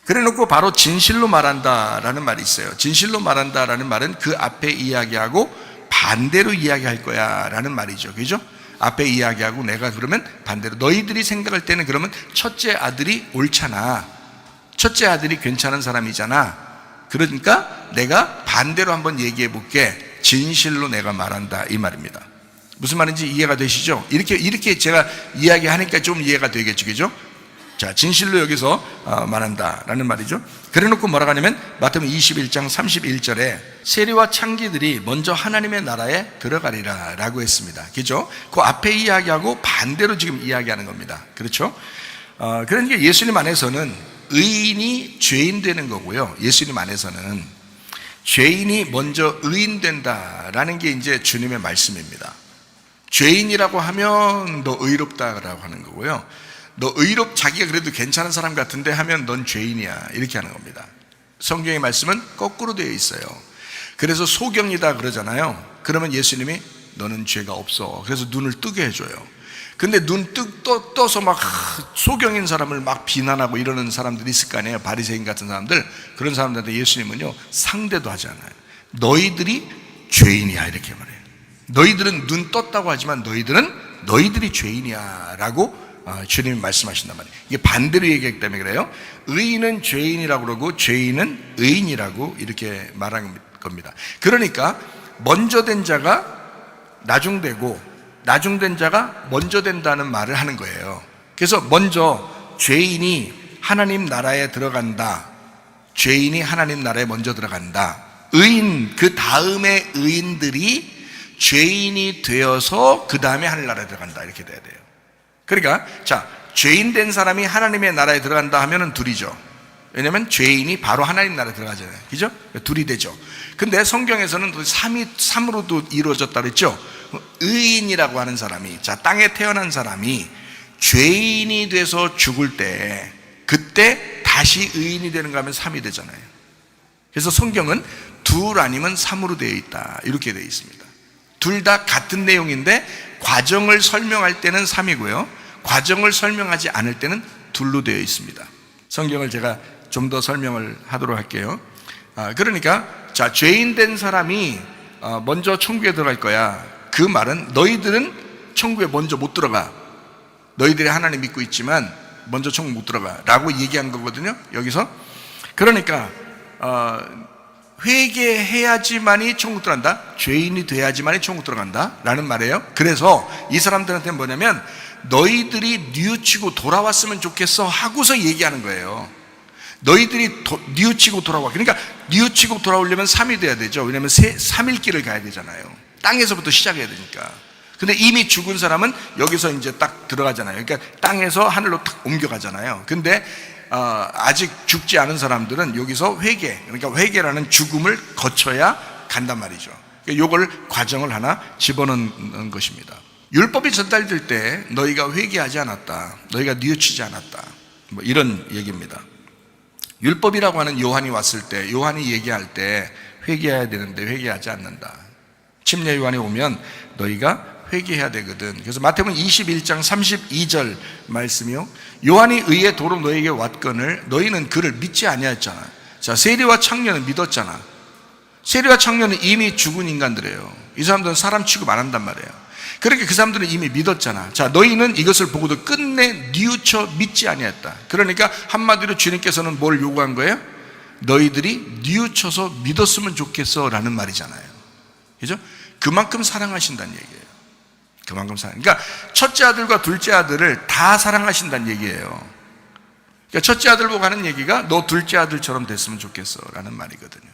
그래 놓고 바로 진실로 말한다라는 말이 있어요. 진실로 말한다라는 말은 그 앞에 이야기하고 반대로 이야기할 거야 라는 말이죠. 그죠? 앞에 이야기하고 내가 그러면 반대로, 너희들이 생각할 때는 그러면 첫째 아들이 옳잖아, 첫째 아들이 괜찮은 사람이잖아, 그러니까 내가 반대로 한번 얘기해 볼게, 진실로 내가 말한다 이 말입니다. 무슨 말인지 이해가 되시죠? 이렇게 제가 이야기하니까 좀 이해가 되겠죠, 그죠? 자, 진실로 여기서 말한다라는 말이죠. 그래 놓고 뭐라고 하냐면 마태복음 21장 31절에 세리와 창기들이 먼저 하나님의 나라에 들어가리라 라고 했습니다. 그죠? 그 앞에 이야기하고 반대로 지금 이야기하는 겁니다. 그렇죠? 그러니까 예수님 안에서는 의인이 죄인 되는 거고요, 예수님 안에서는 죄인이 먼저 의인 된다라는 게 이제 주님의 말씀입니다. 죄인이라고 하면 너 의롭다라고 하는 거고요, 너 자기가 그래도 괜찮은 사람 같은데 하면 넌 죄인이야, 이렇게 하는 겁니다. 성경의 말씀은 거꾸로 되어 있어요. 그래서 소경이다 그러잖아요. 그러면 예수님이 너는 죄가 없어, 그래서 눈을 뜨게 해줘요. 근데 눈 떠서 막 소경인 사람을 막 비난하고 이러는 사람들이 있을 거 아니에요, 바리새인 같은 사람들. 그런 사람들한테 예수님은요 상대도 하지 않아요. 너희들이 죄인이야 이렇게 말해요. 너희들은 눈 떴다고 하지만 너희들이 죄인이야 라고 주님이 말씀하신단 말이에요. 이게 반대로 얘기하기 때문에 그래요. 의인은 죄인이라고 그러고 죄인은 의인이라고 이렇게 말한 겁니다. 그러니까 먼저 된 자가 나중되고 나중된 자가 먼저 된다는 말을 하는 거예요. 그래서 먼저 죄인이 하나님 나라에 들어간다, 죄인이 하나님 나라에 먼저 들어간다, 의인 그 다음에 의인들이 죄인이 되어서 그 다음에 하늘나라에 들어간다, 이렇게 돼야 돼요. 그러니까 자, 죄인 된 사람이 하나님의 나라에 들어간다 하면은 둘이죠. 왜냐하면 죄인이 바로 하나님 나라에 들어가잖아요, 그죠? 둘이 되죠. 근데 성경에서는 삼으로도 이루어졌다 그랬죠. 의인이라고 하는 사람이, 자, 땅에 태어난 사람이 죄인이 돼서 죽을 때 그때 다시 의인이 되는가 하면 삼이 되잖아요. 그래서 성경은 둘 아니면 삼으로 되어 있다 이렇게 되어 있습니다. 둘 다 같은 내용인데 과정을 설명할 때는 3이고요 과정을 설명하지 않을 때는 둘로 되어 있습니다. 성경을 제가 좀 더 설명을 하도록 할게요. 그러니까 자, 죄인 된 사람이 먼저 천국에 들어갈 거야. 그 말은 너희들은 천국에 먼저 못 들어가, 너희들이 하나님 믿고 있지만 먼저 천국 못 들어가 라고 얘기한 거거든요, 여기서. 그러니까 회개해야지만이 천국 들어간다, 죄인이 돼야지만이 천국 들어간다 라는 말이에요. 그래서 이 사람들한테는 뭐냐면 너희들이 뉘우치고 돌아왔으면 좋겠어 하고서 얘기하는 거예요. 너희들이 뉘우치고 돌아와. 그러니까 뉘우치고 돌아오려면 3이 돼야 되죠. 왜냐하면 3일 길을 가야 되잖아요. 땅에서부터 시작해야 되니까. 근데 이미 죽은 사람은 여기서 이제 딱 들어가잖아요. 그러니까 땅에서 하늘로 딱 옮겨가잖아요. 근데 아직 죽지 않은 사람들은 여기서 그러니까 회개라는 죽음을 거쳐야 간단 말이죠. 이걸 과정을 하나 집어넣는 것입니다. 율법이 전달될 때 너희가 회개하지 않았다, 너희가 뉘우치지 않았다, 뭐 이런 얘기입니다. 율법이라고 하는 요한이 왔을 때, 요한이 얘기할 때 회개해야 되는데 회개하지 않는다. 침례 요한이 오면 너희가 회개해야 되거든. 그래서 마태복음 21장 32절 말씀이요, 요한이 의의 도로 너에게 왔거늘 너희는 그를 믿지 아니하였잖아. 자, 세리와 창녀는 믿었잖아. 세리와 창녀는 이미 죽은 인간들이에요. 이 사람들은 사람 취급 안 한단 말이에요. 그러니까 그 사람들은 이미 믿었잖아. 자, 너희는 이것을 보고도 끝내 뉘우쳐 믿지 아니했다. 그러니까 한마디로 주님께서는 뭘 요구한 거예요? 너희들이 뉘우쳐서 믿었으면 좋겠어 라는 말이잖아요. 그죠? 그만큼 사랑하신다는 얘기예요. 그만큼 그러니까 첫째 아들과 둘째 아들을 다 사랑하신다는 얘기예요. 그러니까 첫째 아들 보고 하는 얘기가 너 둘째 아들처럼 됐으면 좋겠어 라는 말이거든요.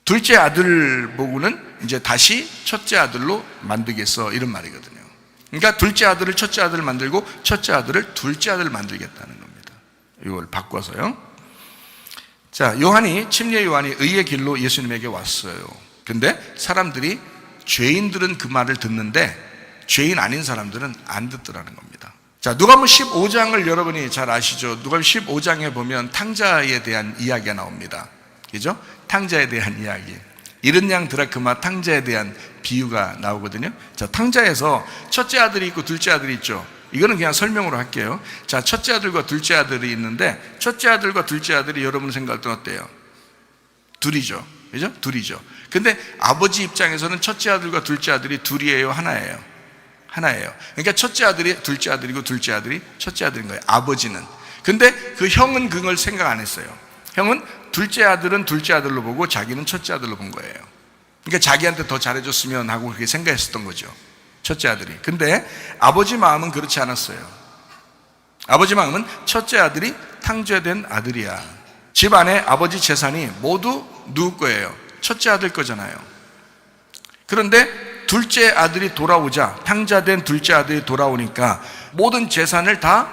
둘째 아들 보고는 이제 다시 첫째 아들로 만들겠어 이런 말이거든요. 그러니까 둘째 아들을 첫째 아들을 만들고 첫째 아들을 둘째 아들을 만들겠다는 겁니다. 이걸 바꿔서요. 자, 침례 요한이 의의 길로 예수님에게 왔어요. 근데 죄인들은 그 말을 듣는데 죄인 아닌 사람들은 안 듣더라는 겁니다. 자, 누가복음 15장을 여러분이 잘 아시죠? 누가복음 15장에 보면 탕자에 대한 이야기가 나옵니다. 그죠? 탕자에 대한 이야기. 잃은 양 드라크마 탕자에 대한 비유가 나오거든요. 자, 탕자에서 첫째 아들이 있고 둘째 아들이 있죠. 이거는 그냥 설명으로 할게요. 자, 첫째 아들과 둘째 아들이 있는데, 첫째 아들과 둘째 아들이 여러분 생각할 때 어때요? 둘이죠. 그죠? 둘이죠. 근데 아버지 입장에서는 첫째 아들과 둘째 아들이 둘이에요? 하나예요? 하나예요. 그러니까 첫째 아들이 둘째 아들이고 둘째 아들이 첫째 아들인 거예요. 아버지는. 근데 그 형은 그걸 생각 안 했어요. 형은 둘째 아들은 둘째 아들로 보고 자기는 첫째 아들로 본 거예요. 그러니까 자기한테 더 잘해줬으면 하고 그렇게 생각했었던 거죠. 첫째 아들이. 근데 아버지 마음은 그렇지 않았어요. 아버지 마음은 첫째 아들이 탕자된 아들이야. 집 안에 아버지 재산이 모두 누구 거예요? 첫째 아들 거잖아요. 그런데 둘째 아들이 돌아오자, 탕자된 둘째 아들이 돌아오니까 모든 재산을 다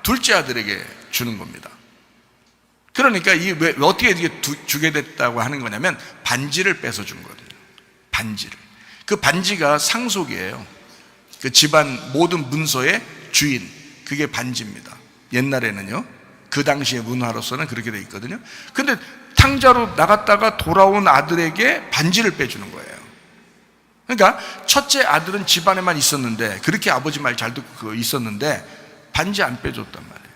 둘째 아들에게 주는 겁니다. 그러니까 왜 어떻게 이게 주게 됐다고 하는 거냐면 반지를 뺏어 준 거거든요. 반지를. 그 반지가 상속이에요. 그 집안 모든 문서의 주인, 그게 반지입니다. 옛날에는요, 그 당시의 문화로서는 그렇게 돼 있거든요. 근데 탕자로 나갔다가 돌아온 아들에게 반지를 빼주는 거예요. 그러니까 첫째 아들은 집안에만 있었는데, 그렇게 아버지 말 잘 듣고 있었는데 반지 안 빼줬단 말이에요.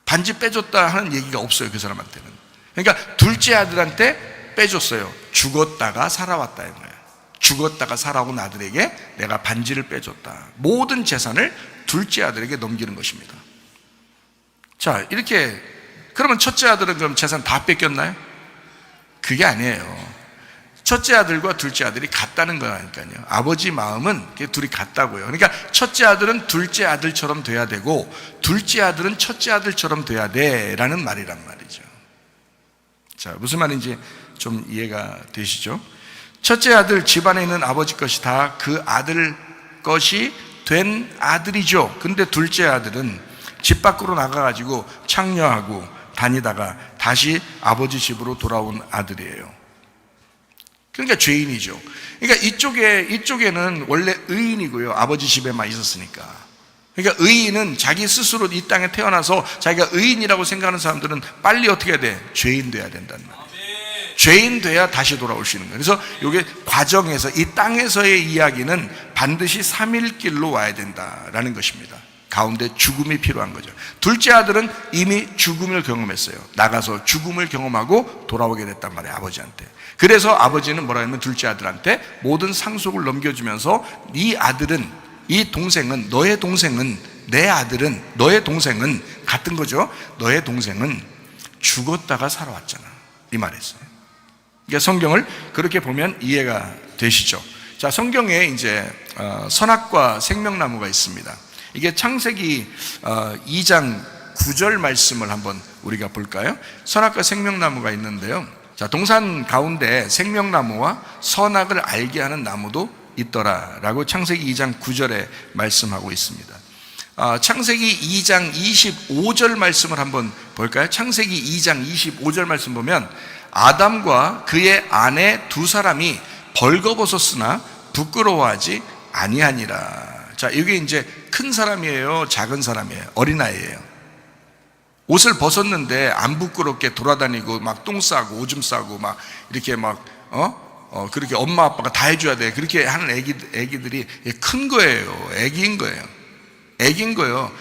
반지 빼줬다 하는 얘기가 없어요, 그 사람한테는. 그러니까 둘째 아들한테 빼줬어요. 죽었다가 살아왔다 이 거예요. 죽었다가 살아온 아들에게 내가 반지를 빼줬다. 모든 재산을 둘째 아들에게 넘기는 것입니다. 자, 이렇게 그러면 첫째 아들은 그럼 재산 다 뺏겼나요? 그게 아니에요. 첫째 아들과 둘째 아들이 같다는 거라니까요. 아버지 마음은 둘이 같다고요. 그러니까 첫째 아들은 둘째 아들처럼 돼야 되고 둘째 아들은 첫째 아들처럼 돼야 돼라는 말이란 말이죠. 자, 무슨 말인지 좀 이해가 되시죠? 첫째 아들, 집안에 있는 아버지 것이 다 그 아들 것이 된 아들이죠. 근데 둘째 아들은 집 밖으로 나가가지고 창녀하고 다니다가 다시 아버지 집으로 돌아온 아들이에요. 그러니까 죄인이죠. 그러니까 이쪽에는 원래 의인이고요. 아버지 집에만 있었으니까. 그러니까 의인은 자기 스스로 이 땅에 태어나서 자기가 의인이라고 생각하는 사람들은 빨리 어떻게 해야 돼? 죄인 돼야 된다는 말이에요. 죄인 돼야 다시 돌아올 수 있는 거예요. 그래서 이게 과정에서, 이 땅에서의 이야기는 반드시 3일 길로 와야 된다라는 것입니다. 가운데 죽음이 필요한 거죠. 둘째 아들은 이미 죽음을 경험했어요. 나가서 죽음을 경험하고 돌아오게 됐단 말이에요, 아버지한테. 그래서 아버지는 뭐라 하면 둘째 아들한테 모든 상속을 넘겨주면서 이 아들은, 이 동생은, 너의 동생은, 내 아들은, 너의 동생은 같은 거죠. 너의 동생은 죽었다가 살아왔잖아, 이 말이었어요. 그러니까 성경을 그렇게 보면 이해가 되시죠. 자, 성경에 이제 선악과 생명나무가 있습니다. 이게 창세기 2장 9절 말씀을 한번 우리가 볼까요? 선악과 생명나무가 있는데요. 자, 동산 가운데 생명나무와 선악을 알게 하는 나무도 있더라라고 창세기 2장 9절에 말씀하고 있습니다. 창세기 2장 25절 말씀을 한번 볼까요? 창세기 2장 25절 말씀 보면 아담과 그의 아내 두 사람이 벌거벗었으나 부끄러워하지 아니하니라. 자, 이게 이제 큰 사람이에요? 작은 사람이에요? 어린아이예요? 옷을 벗었는데 안 부끄럽게 돌아다니고 막 똥 싸고 오줌 싸고 막 이렇게 막 그렇게 엄마 아빠가 다 해줘야 돼, 그렇게 하는 애기들이 큰 거예요. 애기인 거예요. 애기인 거예요.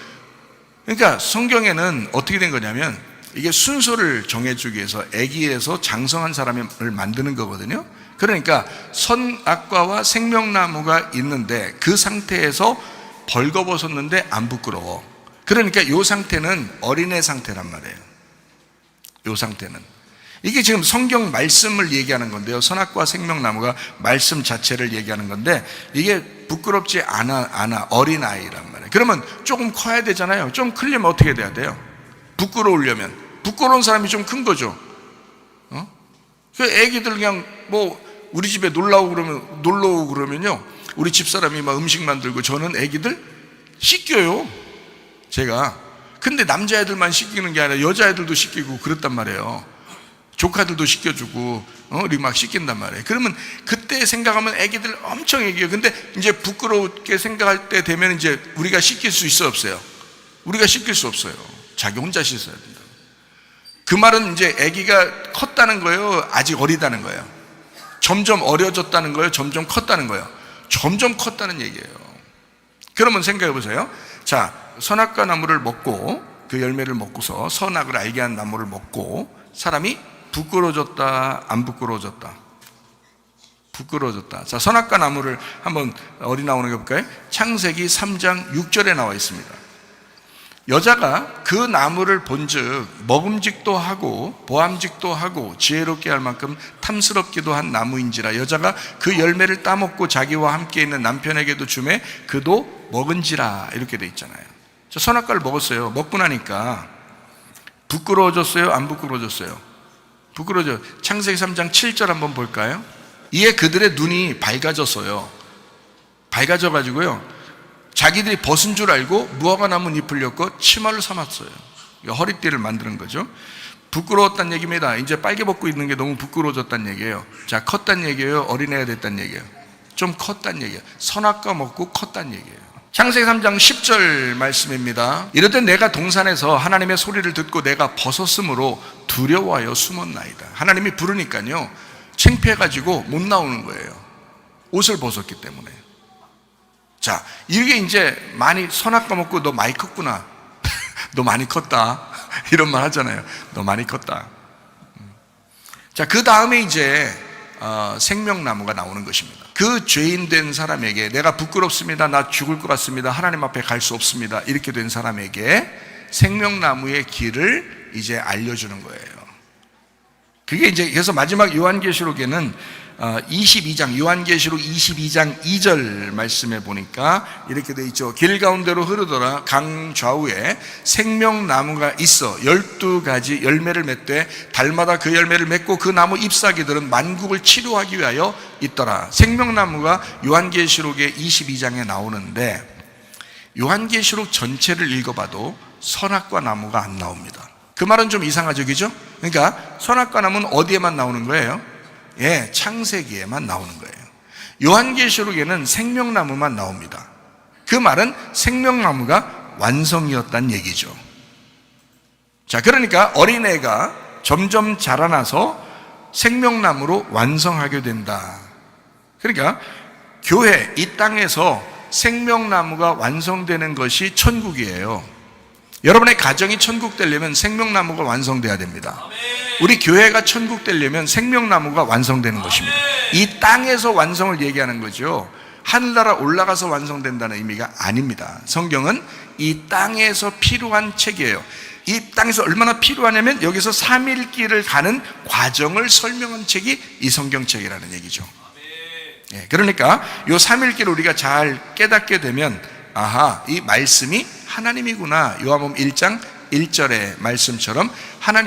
그러니까 성경에는 어떻게 된 거냐면 이게 순서를 정해주기 위해서 애기에서 장성한 사람을 만드는 거거든요. 그러니까 선악과와 생명나무가 있는데 그 상태에서 벌거벗었는데 안 부끄러워. 그러니까 이 상태는 어린애 상태란 말이에요. 이 상태는. 이게 지금 성경 말씀을 얘기하는 건데요. 선악과 생명나무가 말씀 자체를 얘기하는 건데 이게 부끄럽지 않아 어린아이란 말이에요. 그러면 조금 커야 되잖아요. 좀 크려면 어떻게 돼야 돼요? 부끄러우려면. 부끄러운 사람이 좀 큰 거죠. 그 애기들 그냥 뭐 우리 집에 놀러 오고 그러면요, 우리 집사람이 막 음식 만들고 저는 애기들 씻겨요, 제가. 근데 남자애들만 씻기는 게 아니라 여자애들도 씻기고 그랬단 말이에요. 조카들도 씻겨주고 우리 막 씻긴단 말이에요. 그러면 그때 생각하면 애기들 엄청 애기예요. 근데 이제 부끄럽게 생각할 때 되면 이제 우리가 씻길 수 있어 없어요? 우리가 씻길 수 없어요. 자기 혼자 씻어야 된다. 그 말은 이제 애기가 컸다는 거예요? 아직 어리다는 거예요? 점점 어려졌다는 거예요? 점점 컸다는 거예요? 점점 컸다는 얘기예요. 그러면 생각해 보세요. 자, 선악과 나무를 먹고 그 열매를 먹고서 선악을 알게 한 나무를 먹고 사람이 부끄러워졌다, 안 부끄러워졌다? 부끄러워졌다. 자, 선악과 나무를 한번 어디 나오는 게 볼까요? 창세기 3장 6절에 나와 있습니다. 여자가 그 나무를 본즉 먹음직도 하고 보암직도 하고 지혜롭게 할 만큼 탐스럽기도 한 나무인지라 여자가 그 열매를 따먹고 자기와 함께 있는 남편에게도 주매 그도 먹은지라 이렇게 돼 있잖아요. 자, 선악과를 먹었어요. 먹고 나니까 부끄러워졌어요? 안 부끄러워졌어요? 부끄러워져. 창세기 3장 7절 한번 볼까요? 이에 그들의 눈이 밝아졌어요. 밝아져가지고요, 자기들이 벗은 줄 알고 무화과 나무 잎을 엮고 치마를 삼았어요. 허리띠를 만드는 거죠. 부끄러웠다는 얘기입니다. 이제 빨개 벗고 있는 게 너무 부끄러워졌다는 얘기예요. 자, 컸다는 얘기예요? 어린애가 됐다는 얘기예요? 좀 컸다는 얘기예요. 선악과 먹고 컸다는 얘기예요. 창세기 3장 10절 말씀입니다. 이르되 내가 동산에서 하나님의 소리를 듣고 내가 벗었으므로 두려워하여 숨었나이다. 하나님이 부르니까요, 창피해가지고 못 나오는 거예요. 옷을 벗었기 때문에. 자, 이게 이제 많이 선악과 먹고 너 많이 컸구나. 너 많이 컸다. 이런 말 하잖아요. 너 많이 컸다. 자, 그 다음에 이제 생명나무가 나오는 것입니다. 그 죄인 된 사람에게 내가 부끄럽습니다. 나 죽을 것 같습니다. 하나님 앞에 갈 수 없습니다. 이렇게 된 사람에게 생명나무의 길을 이제 알려주는 거예요. 그게 이제 그래서 마지막 요한계시록에는 22장 요한계시록 22장 2절 말씀에 보니까 이렇게 돼 있죠. 길 가운데로 흐르더라 강 좌우에 생명나무가 있어 12가지 열매를 맺되 달마다 그 열매를 맺고 그 나무 잎사귀들은 만국을 치료하기 위하여 있더라. 생명나무가 요한계시록의 22장에 나오는데 요한계시록 전체를 읽어봐도 선악과 나무가 안 나옵니다. 그 말은 좀 이상하죠, 그죠? 그러니까 선악과 나무는 어디에만 나오는 거예요? 예, 창세기에만 나오는 거예요. 요한계시록에는 생명나무만 나옵니다. 그 말은 생명나무가 완성이었다는 얘기죠. 자, 그러니까 어린애가 점점 자라나서 생명나무로 완성하게 된다. 그러니까 교회, 이 땅에서 생명나무가 완성되는 것이 천국이에요. 여러분의 가정이 천국 되려면 생명나무가 완성돼야 됩니다. 우리 교회가 천국 되려면 생명나무가 완성되는 것입니다. 이 땅에서 완성을 얘기하는 거죠. 하늘나라 올라가서 완성된다는 의미가 아닙니다. 성경은 이 땅에서 필요한 책이에요. 이 땅에서 얼마나 필요하냐면 여기서 3일길을 가는 과정을 설명한 책이 이 성경책이라는 얘기죠. 그러니까 이 3일길을 우리가 잘 깨닫게 되면 아하, 이 말씀이 하나님이구나. 요한복음 1장 1절의 말씀처럼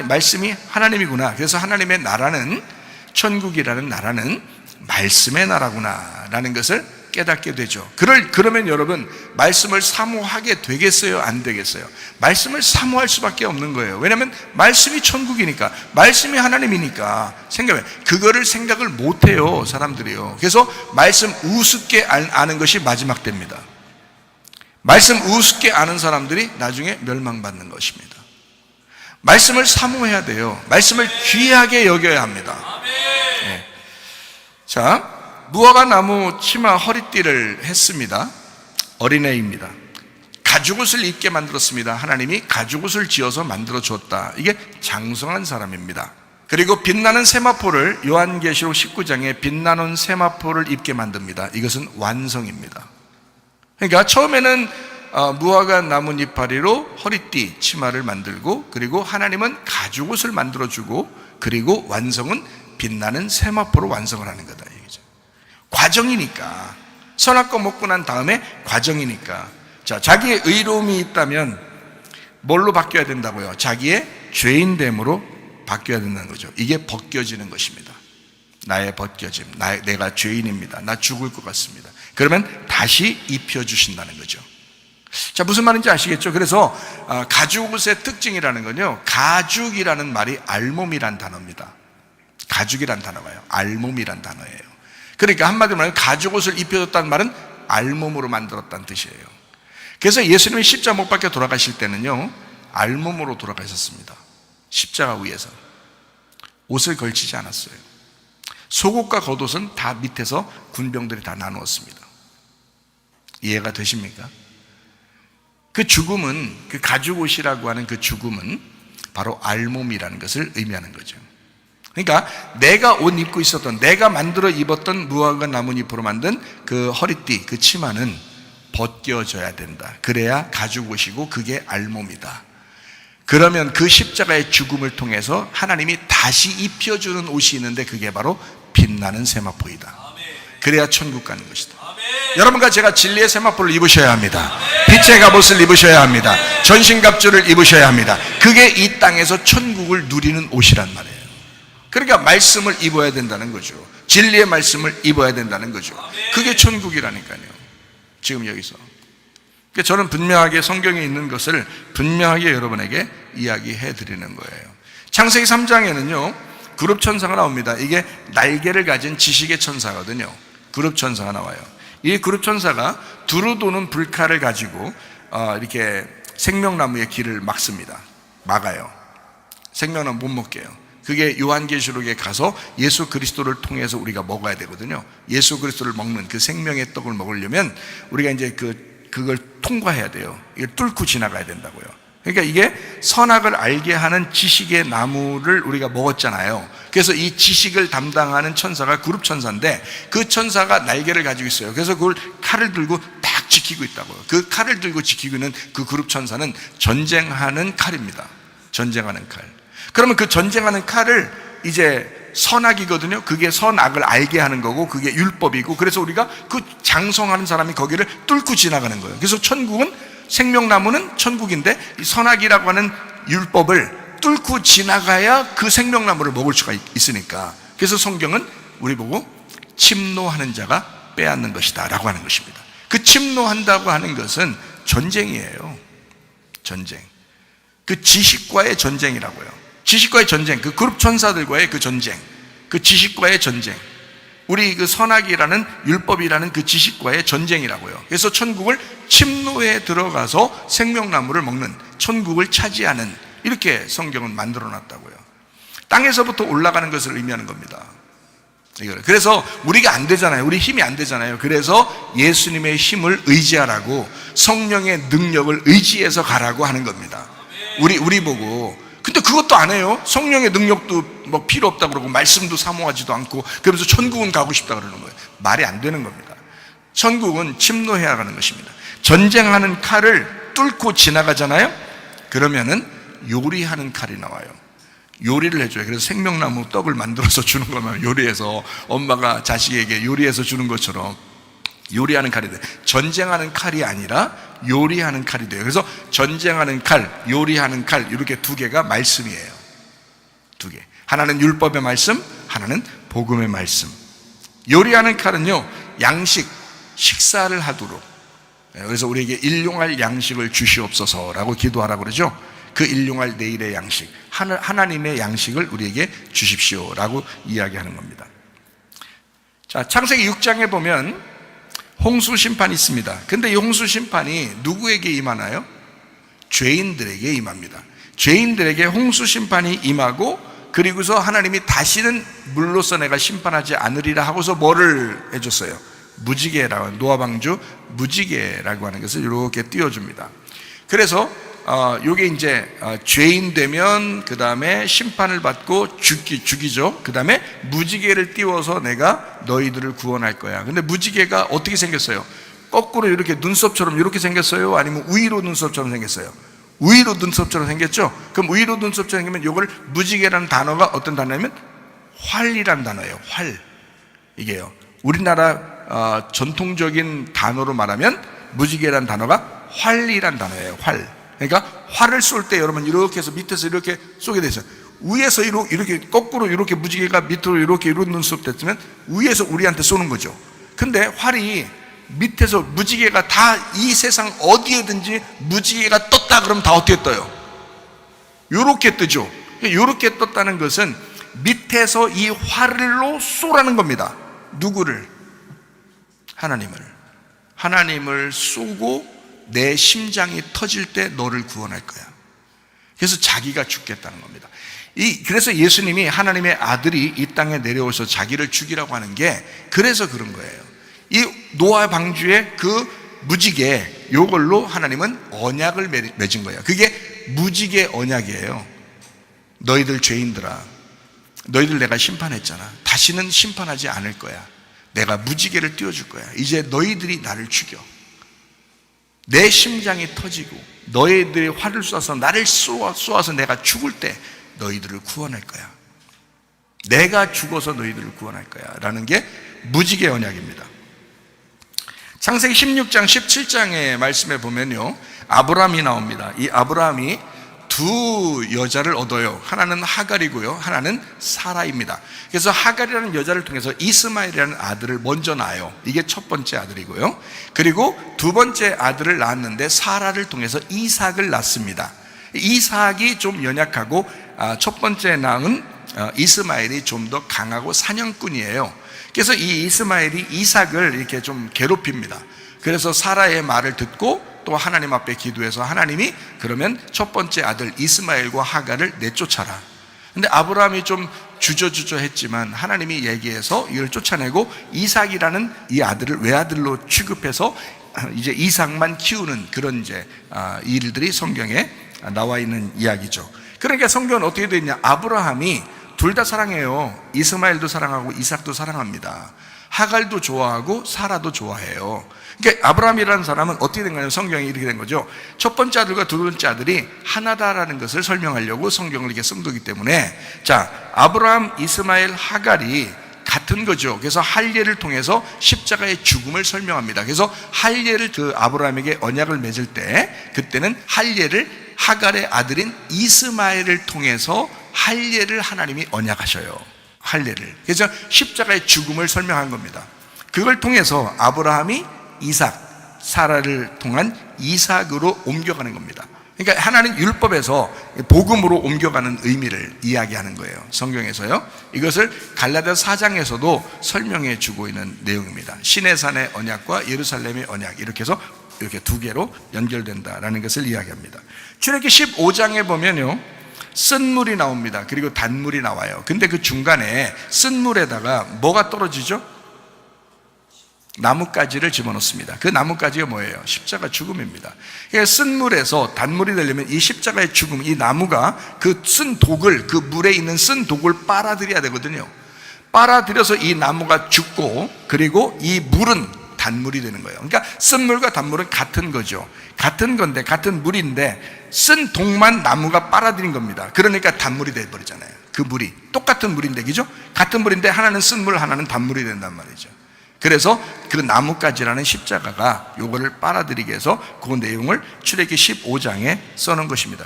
말씀이 하나님이구나. 그래서 하나님의 나라는, 천국이라는 나라는 말씀의 나라구나 라는 것을 깨닫게 되죠. 그러면 여러분, 말씀을 사모하게 되겠어요? 안 되겠어요? 말씀을 사모할 수밖에 없는 거예요. 왜냐하면 말씀이 천국이니까, 말씀이 하나님이니까. 그거를 생각을 못해요, 사람들이요. 그래서 말씀 우습게 아는 것이 마지막 때입니다. 말씀 우습게 아는 사람들이 나중에 멸망받는 것입니다. 말씀을 사모해야 돼요. 말씀을 귀하게 여겨야 합니다. 네. 자, 무화과 나무 치마 허리띠를 했습니다. 어린애입니다. 가죽옷을 입게 만들었습니다. 하나님이 가죽옷을 지어서 만들어 줬다. 이게 장성한 사람입니다. 그리고 빛나는 세마포를, 요한계시록 19장에 빛나는 세마포를 입게 만듭니다. 이것은 완성입니다. 그러니까 처음에는 무화과 나무 이파리로 허리띠 치마를 만들고, 그리고 하나님은 가죽옷을 만들어주고, 그리고 완성은 빛나는 세마포로 완성을 하는 거다 얘기죠. 과정이니까. 선악과 먹고 난 다음에 과정이니까. 자, 자기의 의로움이 있다면 뭘로 바뀌어야 된다고요? 자기의 죄인됨으로 바뀌어야 된다는 거죠. 이게 벗겨지는 것입니다. 나의 벗겨짐, 내가 죄인입니다. 나 죽을 것 같습니다. 그러면 다시 입혀주신다는 거죠. 자, 무슨 말인지 아시겠죠? 그래서 가죽옷의 특징이라는 건요, 가죽이라는 말이 알몸이란 단어입니다. 가죽이란 단어가요, 알몸이란 단어예요. 그러니까 한마디로 말하면 가죽옷을 입혀줬다는 말은 알몸으로 만들었다는 뜻이에요. 그래서 예수님이 십자가 못 박혀 돌아가실 때는요, 알몸으로 돌아가셨습니다. 십자가 위에서 옷을 걸치지 않았어요. 속옷과 겉옷은 다 밑에서 군병들이 다 나누었습니다. 이해가 되십니까? 그 죽음은, 그 가죽옷이라고 하는 그 죽음은 바로 알몸이라는 것을 의미하는 거죠. 그러니까 내가 옷 입고 있었던, 내가 만들어 입었던 무화과 나뭇잎으로 만든 그 허리띠, 그 치마는 벗겨져야 된다. 그래야 가죽옷이고 그게 알몸이다. 그러면 그 십자가의 죽음을 통해서 하나님이 다시 입혀주는 옷이 있는데 그게 바로 빛나는 세마포이다. 그래야 천국 가는 것이다. 여러분과 제가 진리의 세마포를 입으셔야 합니다. 빛의 갑옷을 입으셔야 합니다. 전신갑주를 입으셔야 합니다. 그게 이 땅에서 천국을 누리는 옷이란 말이에요. 그러니까 말씀을 입어야 된다는 거죠. 진리의 말씀을 입어야 된다는 거죠. 그게 천국이라니까요. 지금 여기서 저는 분명하게 성경에 있는 것을 분명하게 여러분에게 이야기해 드리는 거예요. 창세기 3장에는요 그룹 천사가 나옵니다. 이게 날개를 가진 지식의 천사거든요. 그룹 천사가 나와요. 이 그룹 천사가 두루 도는 불칼을 가지고 이렇게 생명나무의 길을 막습니다. 막아요. 생명나무 못 먹게 해요. 그게 요한계시록에 가서 예수 그리스도를 통해서 우리가 먹어야 되거든요. 예수 그리스도를 먹는 그 생명의 떡을 먹으려면 우리가 이제 그걸 통과해야 돼요. 이걸 뚫고 지나가야 된다고요. 그러니까 이게 선악을 알게 하는 지식의 나무를 우리가 먹었잖아요. 그래서 이 지식을 담당하는 천사가 그룹 천사인데 그 천사가 날개를 가지고 있어요. 그래서 그걸 칼을 들고 딱 지키고 있다고요. 그 칼을 들고 지키고 있는 그 그룹 천사는 전쟁하는 칼입니다. 전쟁하는 칼. 그러면 그 전쟁하는 칼을 이제 선악이거든요. 그게 선악을 알게 하는 거고 그게 율법이고, 그래서 우리가 그 장성하는 사람이 거기를 뚫고 지나가는 거예요. 그래서 천국은, 생명나무는 천국인데 이 선악이라고 하는 율법을 뚫고 지나가야 그 생명나무를 먹을 수가 있으니까, 그래서 성경은 우리 보고 침노하는 자가 빼앗는 것이다 라고 하는 것입니다. 그 침노한다고 하는 것은 전쟁이에요. 전쟁. 그 지식과의 전쟁이라고요. 지식과의 전쟁, 그 그룹 천사들과의 그 전쟁, 그 지식과의 전쟁, 우리 그 선악이라는 율법이라는 그 지식과의 전쟁이라고요. 그래서 천국을 침노에 들어가서 생명나무를 먹는, 천국을 차지하는, 이렇게 성경은 만들어 놨다고요. 땅에서부터 올라가는 것을 의미하는 겁니다. 그래서 우리가 안 되잖아요. 우리 힘이 안 되잖아요. 그래서 예수님의 힘을 의지하라고, 성령의 능력을 의지해서 가라고 하는 겁니다. 우리 보고. 근데 그것도 안 해요. 성령의 능력도 뭐 필요 없다 그러고 말씀도 사모하지도 않고, 그러면서 천국은 가고 싶다 그러는 거예요. 말이 안 되는 겁니다. 천국은 침노해야 가는 것입니다. 전쟁하는 칼을 뚫고 지나가잖아요. 그러면은 요리하는 칼이 나와요. 요리를 해줘요. 그래서 생명나무 떡을 만들어서 주는 거면, 요리해서 엄마가 자식에게 요리해서 주는 것처럼 요리하는 칼이 돼요. 전쟁하는 칼이 아니라 요리하는 칼이 돼요. 그래서 전쟁하는 칼, 요리하는 칼, 이렇게 두 개가 말씀이에요. 두 개. 하나는 율법의 말씀, 하나는 복음의 말씀. 요리하는 칼은요, 양식, 식사를 하도록. 그래서 우리에게 일용할 양식을 주시옵소서라고 기도하라고 그러죠. 그 일용할 내일의 양식, 하나님의 양식을 우리에게 주십시오라고 이야기하는 겁니다. 자, 창세기 6장에 보면 홍수 심판이 있습니다. 근데 이 홍수 심판이 누구에게 임하나요? 죄인들에게 임합니다. 죄인들에게 홍수 심판이 임하고, 그리고서 하나님이 다시는 물로써 내가 심판하지 않으리라 하고서 뭐를 해줬어요? 무지개라고, 노아방주 무지개라고 하는 것을 이렇게 띄워줍니다. 그래서 요게 이제 죄인 되면 그 다음에 심판을 받고 죽이죠. 그 다음에 무지개를 띄워서 내가 너희들을 구원할 거야. 근데 무지개가 어떻게 생겼어요? 거꾸로 이렇게 눈썹처럼 이렇게 생겼어요? 아니면 우위로 눈썹처럼 생겼어요? 우위로 눈썹처럼 생겼죠? 그럼 우위로 눈썹처럼 생기면 요걸 무지개라는 단어가 어떤 단어냐면 활이라는 단어예요. 활. 이게요. 우리나라 전통적인 단어로 말하면 무지개라는 단어가 활이라는 단어예요. 활. 그러니까 활을 쏠 때 여러분 이렇게 해서 밑에서 이렇게 쏘게 되죠. 위에서 이렇게 거꾸로 이렇게 무지개가 밑으로 이렇게 이런 눈썹 됐으면 위에서 우리한테 쏘는 거죠. 근데 활이 밑에서 무지개가 다 이 세상 어디에든지 무지개가 떴다 그러면 다 어떻게 떠요? 요렇게 뜨죠. 요렇게 떴다는 것은 밑에서 이 활로 쏘라는 겁니다. 누구를? 하나님을 쏘고 내 심장이 터질 때 너를 구원할 거야. 그래서 자기가 죽겠다는 겁니다. 그래서 예수님이 하나님의 아들이 이 땅에 내려오셔서 자기를 죽이라고 하는 게 그래서 그런 거예요. 이 노아 방주의 그 무지개, 요걸로 하나님은 언약을 맺은 거예요. 그게 무지개 언약이에요. 너희들 죄인들아, 너희들 내가 심판했잖아. 다시는 심판하지 않을 거야. 내가 무지개를 띄워줄 거야. 이제 너희들이 나를 죽여. 내 심장이 터지고 너희들이 활을 쏴서 나를 쏘아서 내가 죽을 때 너희들을 구원할 거야. 내가 죽어서 너희들을 구원할 거야 라는 게 무지개 언약입니다. 창세기 16장 17장의 말씀에 보면요, 아브라함이 나옵니다. 이 아브라함이 두 여자를 얻어요. 하나는 하갈이고요, 하나는 사라입니다. 그래서 하갈이라는 여자를 통해서 이스마엘이라는 아들을 먼저 낳아요. 이게 첫 번째 아들이고요. 그리고 두 번째 아들을 낳았는데 사라를 통해서 이삭을 낳습니다. 이삭이 좀 연약하고 첫 번째 낳은 이스마엘이 좀 더 강하고 사냥꾼이에요. 그래서 이 이스마엘이 이삭을 이렇게 좀 괴롭힙니다. 그래서 사라의 말을 듣고 또 하나님 앞에 기도해서 하나님이 그러면 첫 번째 아들 이스마엘과 하갈을 내쫓아라. 근데 아브라함이 좀 주저했지만 하나님이 얘기해서 이걸 쫓아내고 이삭이라는 이 아들을 외아들로 취급해서 이제 이삭만 키우는 그런 이제 일들이 성경에 나와 있는 이야기죠. 그러니까 성경은 어떻게 되어 있냐? 아브라함이 둘 다 사랑해요. 이스마엘도 사랑하고 이삭도 사랑합니다. 하갈도 좋아하고 사라도 좋아해요. 그러니까 아브라함이라는 사람은 어떻게 된 거냐면 성경이 이렇게 된 거죠. 첫 번째 아들과 두 번째 아들이 하나다라는 것을 설명하려고 성경을 이렇게 쓴 거기 때문에, 자, 아브라함, 이스마엘, 하갈이 같은 거죠. 그래서 할례를 통해서 십자가의 죽음을 설명합니다. 그래서 할례를 그 아브라함에게 언약을 맺을 때 그때는 할례를 하갈의 아들인 이스마엘을 통해서 할례를 하나님이 언약하셔요. 할례를. 그래서 십자가의 죽음을 설명한 겁니다. 그걸 통해서 아브라함이 이삭, 사라를 통한 이삭으로 옮겨가는 겁니다. 그러니까 하나님 율법에서 복음으로 옮겨가는 의미를 이야기하는 거예요. 성경에서요. 이것을 갈라디아서 4장에서도 설명해 주고 있는 내용입니다. 시내산의 언약과 예루살렘의 언약, 이렇게 해서 이렇게 두 개로 연결된다라는 것을 이야기합니다. 출애굽기 15장에 보면요, 쓴 물이 나옵니다. 그리고 단물이 나와요. 근데 그 중간에 쓴 물에다가 뭐가 떨어지죠? 나뭇가지를 집어넣습니다. 그 나뭇가지가 뭐예요? 십자가 죽음입니다. 그러니까 쓴 물에서 단물이 되려면 이 십자가의 죽음, 이 나무가 그 쓴 독을, 그 물에 있는 쓴 독을 빨아들여야 되거든요. 빨아들여서 이 나무가 죽고, 그리고 이 물은 단물이 되는 거예요. 그러니까 쓴 물과 단물은 같은 거죠. 같은 건데, 같은 물인데 쓴 독만 나무가 빨아들인 겁니다. 그러니까 단물이 돼버리잖아요. 그 물이 똑같은 물인데, 그죠? 같은 물인데 하나는 쓴 물, 하나는 단물이 된단 말이죠. 그래서 그 나뭇가지라는 십자가가 요거를 빨아들이게 해서 그 내용을 출애굽기 15장에 써놓은 것입니다.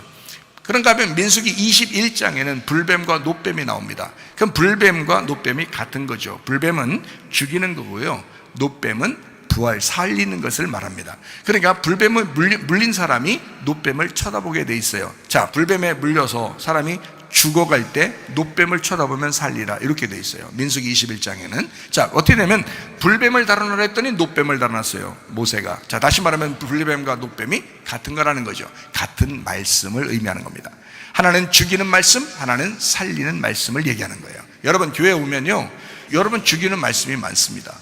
그런가 하면 민수기 21장에는 불뱀과 노뱀이 나옵니다. 그럼 불뱀과 노뱀이 같은 거죠. 불뱀은 죽이는 거고요, 노뱀은 부활, 살리는 것을 말합니다. 그러니까 불뱀을 물린 사람이 노뱀을 쳐다보게 돼 있어요. 자, 불뱀에 물려서 사람이 죽어갈 때 노뱀을 쳐다보면 살리라, 이렇게 돼 있어요. 민수기 21장에는. 자, 어떻게 되면 불뱀을 다루느라 했더니 노뱀을 다뤄놨어요, 모세가. 자, 다시 말하면 불뱀과 노뱀이 같은 거라는 거죠. 같은 말씀을 의미하는 겁니다. 하나는 죽이는 말씀, 하나는 살리는 말씀을 얘기하는 거예요. 여러분 교회 오면요, 여러분 죽이는 말씀이 많습니다.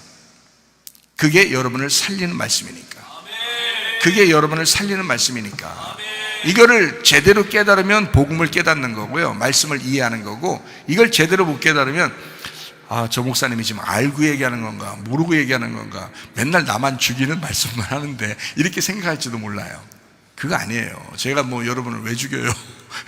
그게 여러분을 살리는 말씀이니까. 그게 여러분을 살리는 말씀이니까. 이거를 제대로 깨달으면 복음을 깨닫는 거고요, 말씀을 이해하는 거고, 이걸 제대로 못 깨달으면 저 목사님이 지금 알고 얘기하는 건가, 모르고 얘기하는 건가, 맨날 나만 죽이는 말씀만 하는데, 이렇게 생각할지도 몰라요. 그거 아니에요. 제가 뭐 여러분을 왜 죽여요?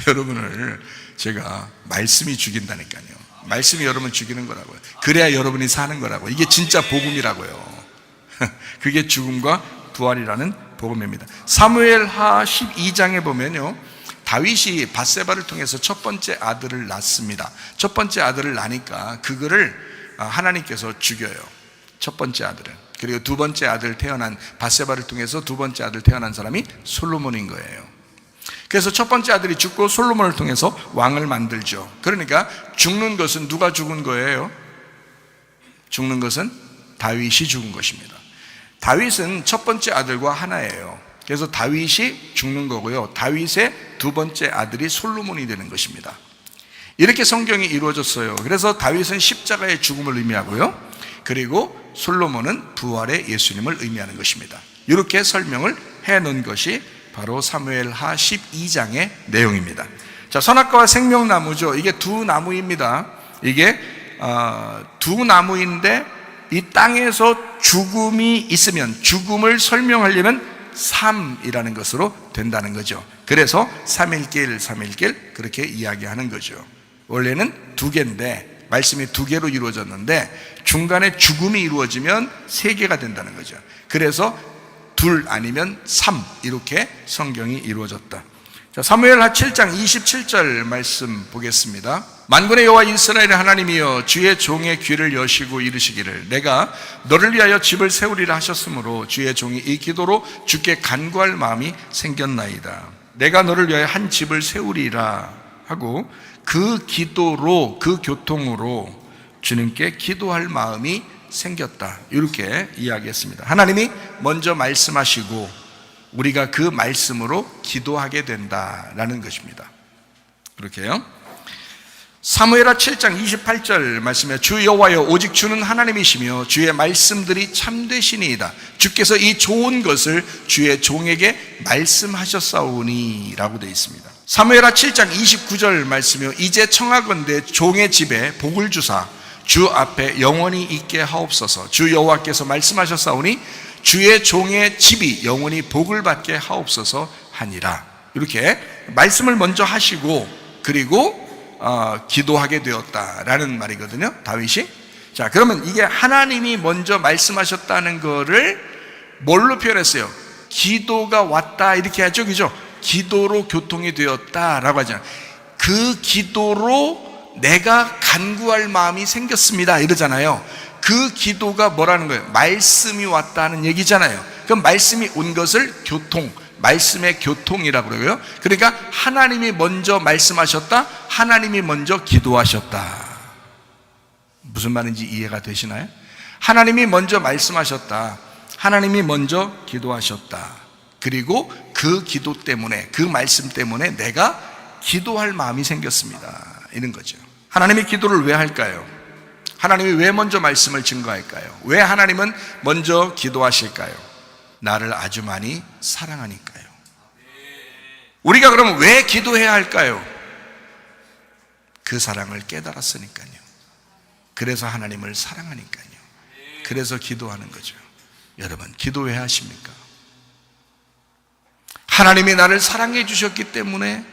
여러분을 제가 말씀이 죽인다니까요. 말씀이 여러분 죽이는 거라고요. 그래야 여러분이 사는 거라고. 이게 진짜 복음이라고요. 그게 죽음과 부활이라는 복음입니다. 사무엘하 12장에 보면요, 다윗이 밧세바를 통해서 첫 번째 아들을 낳습니다. 첫 번째 아들을 낳으니까 그거를 하나님께서 죽여요. 첫 번째 아들은. 그리고 두 번째 아들 태어난 밧세바를 통해서 두 번째 아들 태어난 사람이 솔로몬인 거예요. 그래서 첫 번째 아들이 죽고 솔로몬을 통해서 왕을 만들죠. 그러니까 죽는 것은 누가 죽은 거예요? 죽는 것은 다윗이 죽은 것입니다. 다윗은 첫 번째 아들과 하나예요. 그래서 다윗이 죽는 거고요, 다윗의 두 번째 아들이 솔로몬이 되는 것입니다. 이렇게 성경이 이루어졌어요. 그래서 다윗은 십자가의 죽음을 의미하고요, 그리고 솔로몬은 부활의 예수님을 의미하는 것입니다. 이렇게 설명을 해놓은 것이 바로 사무엘하 12장의 내용입니다. 자, 선악과와 생명나무죠. 이게 두 나무입니다. 이게 두 나무인데 이 땅에서 죽음이 있으면 죽음을 설명하려면 삶이라는 것으로 된다는 거죠. 그래서 3일길 3일길 그렇게 이야기하는 거죠. 원래는 두 개인데 말씀이 두 개로 이루어졌는데 중간에 죽음이 이루어지면 세 개가 된다는 거죠. 그래서 둘 아니면 3 이렇게 성경이 이루어졌다. 자, 사무엘하 7장 27절 말씀 보겠습니다. 만군의 여호와 이스라엘의 하나님이여 주의 종의 귀를 여시고 이르시기를 내가 너를 위하여 집을 세우리라 하셨으므로 주의 종이 이 기도로 주께 간구할 마음이 생겼나이다. 내가 너를 위하여 한 집을 세우리라 하고 그 기도로, 그 교통으로 주님께 기도할 마음이 생겼다. 이렇게 이야기했습니다. 하나님이 먼저 말씀하시고 우리가 그 말씀으로 기도하게 된다라는 것입니다. 그렇게요. 사무엘하 7장 28절 말씀에 주 여호와여 오직 주는 하나님이시며 주의 말씀들이 참되시니이다. 주께서 이 좋은 것을 주의 종에게 말씀하셨사오니 라고 되어 있습니다. 사무엘하 7장 29절 말씀이요 이제 청하건대 종의 집에 복을 주사 주 앞에 영원히 있게 하옵소서. 주 여호와께서 말씀하셨사오니 주의 종의 집이 영원히 복을 받게 하옵소서 하니라. 이렇게 말씀을 먼저 하시고 그리고 기도하게 되었다라는 말이거든요, 다윗이. 자, 그러면 이게 하나님이 먼저 말씀하셨다는 거를 뭘로 표현했어요? 기도가 왔다 이렇게 하죠, 그죠? 기도로 교통이 되었다라고 하잖아요. 그 기도로 내가 간구할 마음이 생겼습니다 이러잖아요. 그 기도가 뭐라는 거예요? 말씀이 왔다는 얘기잖아요. 그럼 말씀이 온 것을 교통, 말씀의 교통이라고 그러고요. 그러니까 하나님이 먼저 말씀하셨다, 하나님이 먼저 기도하셨다. 무슨 말인지 이해가 되시나요? 하나님이 먼저 말씀하셨다, 하나님이 먼저 기도하셨다. 그리고 그 기도 때문에, 그 말씀 때문에 내가 기도할 마음이 생겼습니다 이런 거죠. 하나님이 기도를 왜 할까요? 하나님이 왜 먼저 말씀을 증거할까요? 왜 하나님은 먼저 기도하실까요? 나를 아주 많이 사랑하니까요. 우리가 그러면 왜 기도해야 할까요? 그 사랑을 깨달았으니까요. 그래서 하나님을 사랑하니까요. 그래서 기도하는 거죠. 여러분, 기도 왜 하십니까? 하나님이 나를 사랑해 주셨기 때문에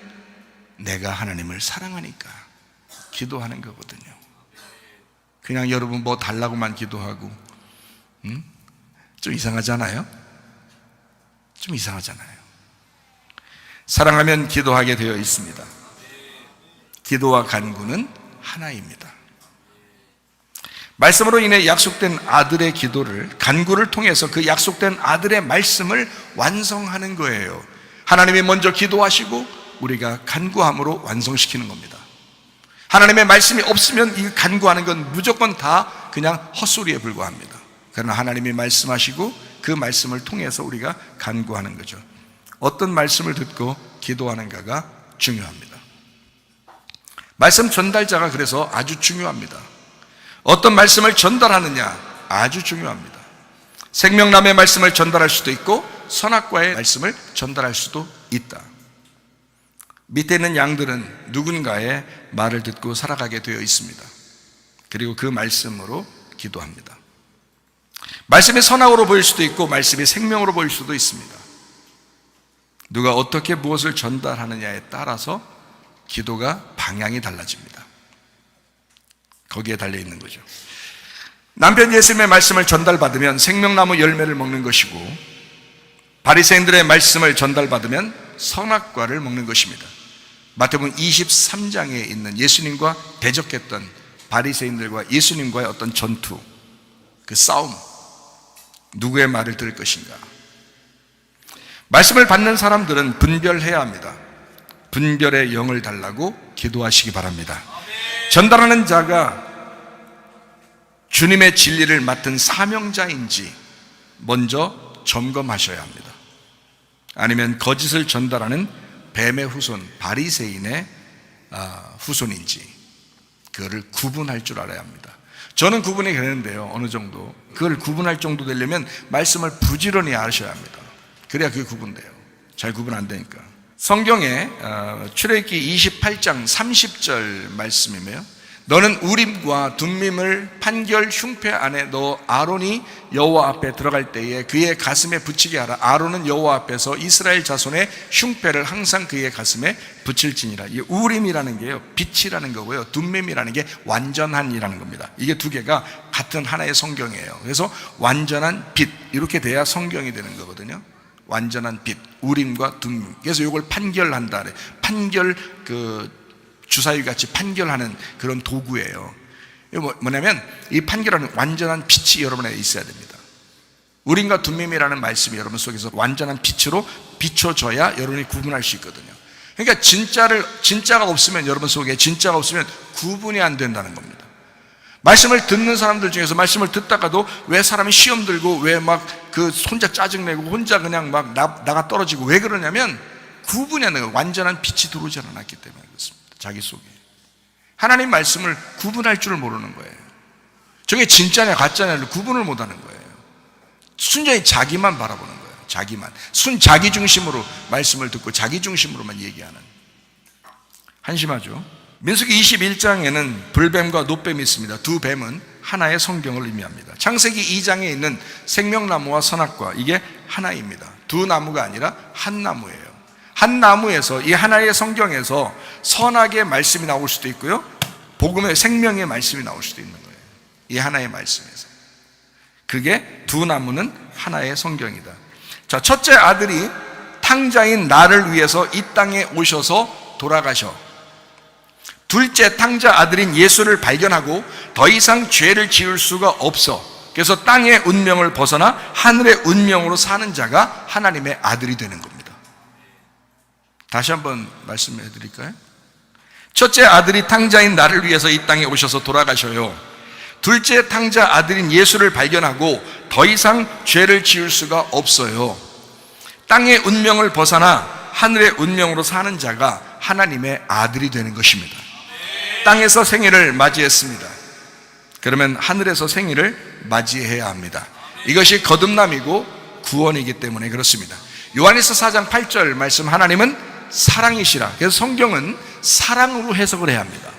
내가 하나님을 사랑하니까 기도하는 거거든요. 그냥 여러분 뭐 달라고만 기도하고 좀 이상하잖아요? 좀 이상하잖아요. 사랑하면 기도하게 되어 있습니다. 기도와 간구는 하나입니다. 말씀으로 인해 약속된 아들의 기도를, 간구를 통해서 그 약속된 아들의 말씀을 완성하는 거예요. 하나님이 먼저 기도하시고 우리가 간구함으로 완성시키는 겁니다. 하나님의 말씀이 없으면 이 간구하는 건 무조건 다 그냥 헛소리에 불과합니다. 그러나 하나님이 말씀하시고 그 말씀을 통해서 우리가 간구하는 거죠. 어떤 말씀을 듣고 기도하는가가 중요합니다. 말씀 전달자가 그래서 아주 중요합니다. 어떤 말씀을 전달하느냐 아주 중요합니다. 생명남의 말씀을 전달할 수도 있고 선악과의 말씀을 전달할 수도 있다. 밑에 있는 양들은 누군가의 말을 듣고 살아가게 되어 있습니다. 그리고 그 말씀으로 기도합니다. 말씀이 선악으로 보일 수도 있고 말씀이 생명으로 보일 수도 있습니다. 누가 어떻게 무엇을 전달하느냐에 따라서 기도가 방향이 달라집니다. 거기에 달려있는 거죠. 남편 예수님의 말씀을 전달받으면 생명나무 열매를 먹는 것이고 바리새인들의 말씀을 전달받으면 선악과를 먹는 것입니다. 마태복음 23장에 있는 예수님과 대적했던 바리새인들과 예수님과의 어떤 전투, 그 싸움, 누구의 말을 들을 것인가? 말씀을 받는 사람들은 분별해야 합니다. 분별의 영을 달라고 기도하시기 바랍니다. 전달하는 자가 주님의 진리를 맡은 사명자인지 먼저 점검하셔야 합니다. 아니면 거짓을 전달하는 뱀의 후손, 바리새인의 후손인지 그거를 구분할 줄 알아야 합니다. 저는 구분이 되는데요, 어느 정도 그걸 구분할 정도 되려면 말씀을 부지런히 아셔야 합니다. 그래야 그게 구분돼요. 잘 구분 안 되니까. 성경에 출애굽기 28장 30절 말씀이며, 너는 우림과 둠밈을 판결 흉패 안에 넣어 아론이 여호와 앞에 들어갈 때에 그의 가슴에 붙이게 하라. 아론은 여호와 앞에서 이스라엘 자손의 흉패를 항상 그의 가슴에 붙일지니라. 이 우림이라는 게요, 빛이라는 거고요, 둠밈이라는 게 완전한이라는 겁니다. 이게 두 개가 같은 하나의 성경이에요. 그래서 완전한 빛, 이렇게 돼야 성경이 되는 거거든요. 완전한 빛, 우림과 둠밈. 그래서 이걸 판결한다. 판결, 주사위 같이 판결하는 그런 도구예요. 이거 뭐냐면 이 판결하는 완전한 빛이 여러분에 있어야 됩니다. 우림과 둠밈이라는 말씀이 여러분 속에서 완전한 빛으로 비춰져야 여러분이 구분할 수 있거든요. 그러니까 진짜가 없으면, 여러분 속에 진짜가 없으면 구분이 안 된다는 겁니다. 말씀을 듣는 사람들 중에서 말씀을 듣다가도 왜 사람이 시험 들고 왜 막 혼자 짜증내고 혼자 그냥 막 나가 떨어지고 왜 그러냐면 구분이 안 되는 거예요. 완전한 빛이 들어오지 않았기 때문에 그렇습니다. 자기 속에 하나님 말씀을 구분할 줄 모르는 거예요. 저게 진짜냐 가짜냐를 구분을 못하는 거예요. 순전히 자기만 바라보는 거예요. 자기만, 자기 중심으로 말씀을 듣고 자기 중심으로만 얘기하는. 한심하죠. 민수기 21장에는 불뱀과 놋뱀이 있습니다. 두 뱀은 하나의 성경을 의미합니다. 창세기 2장에 있는 생명나무와 선악과, 이게 하나입니다. 두 나무가 아니라 한 나무예요. 한 나무에서, 이 하나의 성경에서 선악의 말씀이 나올 수도 있고요, 복음의 생명의 말씀이 나올 수도 있는 거예요. 이 하나의 말씀에서. 그게 두 나무는 하나의 성경이다. 자, 첫째 아들이 탕자인 나를 위해서 이 땅에 오셔서 돌아가셔. 둘째 탕자 아들인 예수를 발견하고 더 이상 죄를 지을 수가 없어. 그래서 땅의 운명을 벗어나 하늘의 운명으로 사는 자가 하나님의 아들이 되는 겁니다. 다시 한번 말씀해 드릴까요? 첫째 아들이 탕자인 나를 위해서 이 땅에 오셔서 돌아가셔요. 둘째 탕자 아들인 예수를 발견하고 더 이상 죄를 지을 수가 없어요. 땅의 운명을 벗어나 하늘의 운명으로 사는 자가 하나님의 아들이 되는 것입니다. 땅에서 생일을 맞이했습니다. 그러면 하늘에서 생일을 맞이해야 합니다. 이것이 거듭남이고 구원이기 때문에 그렇습니다. 요한일서 4장 8절 말씀, 하나님은 사랑이시라. 그래서 성경은 사랑으로 해석을 해야 합니다.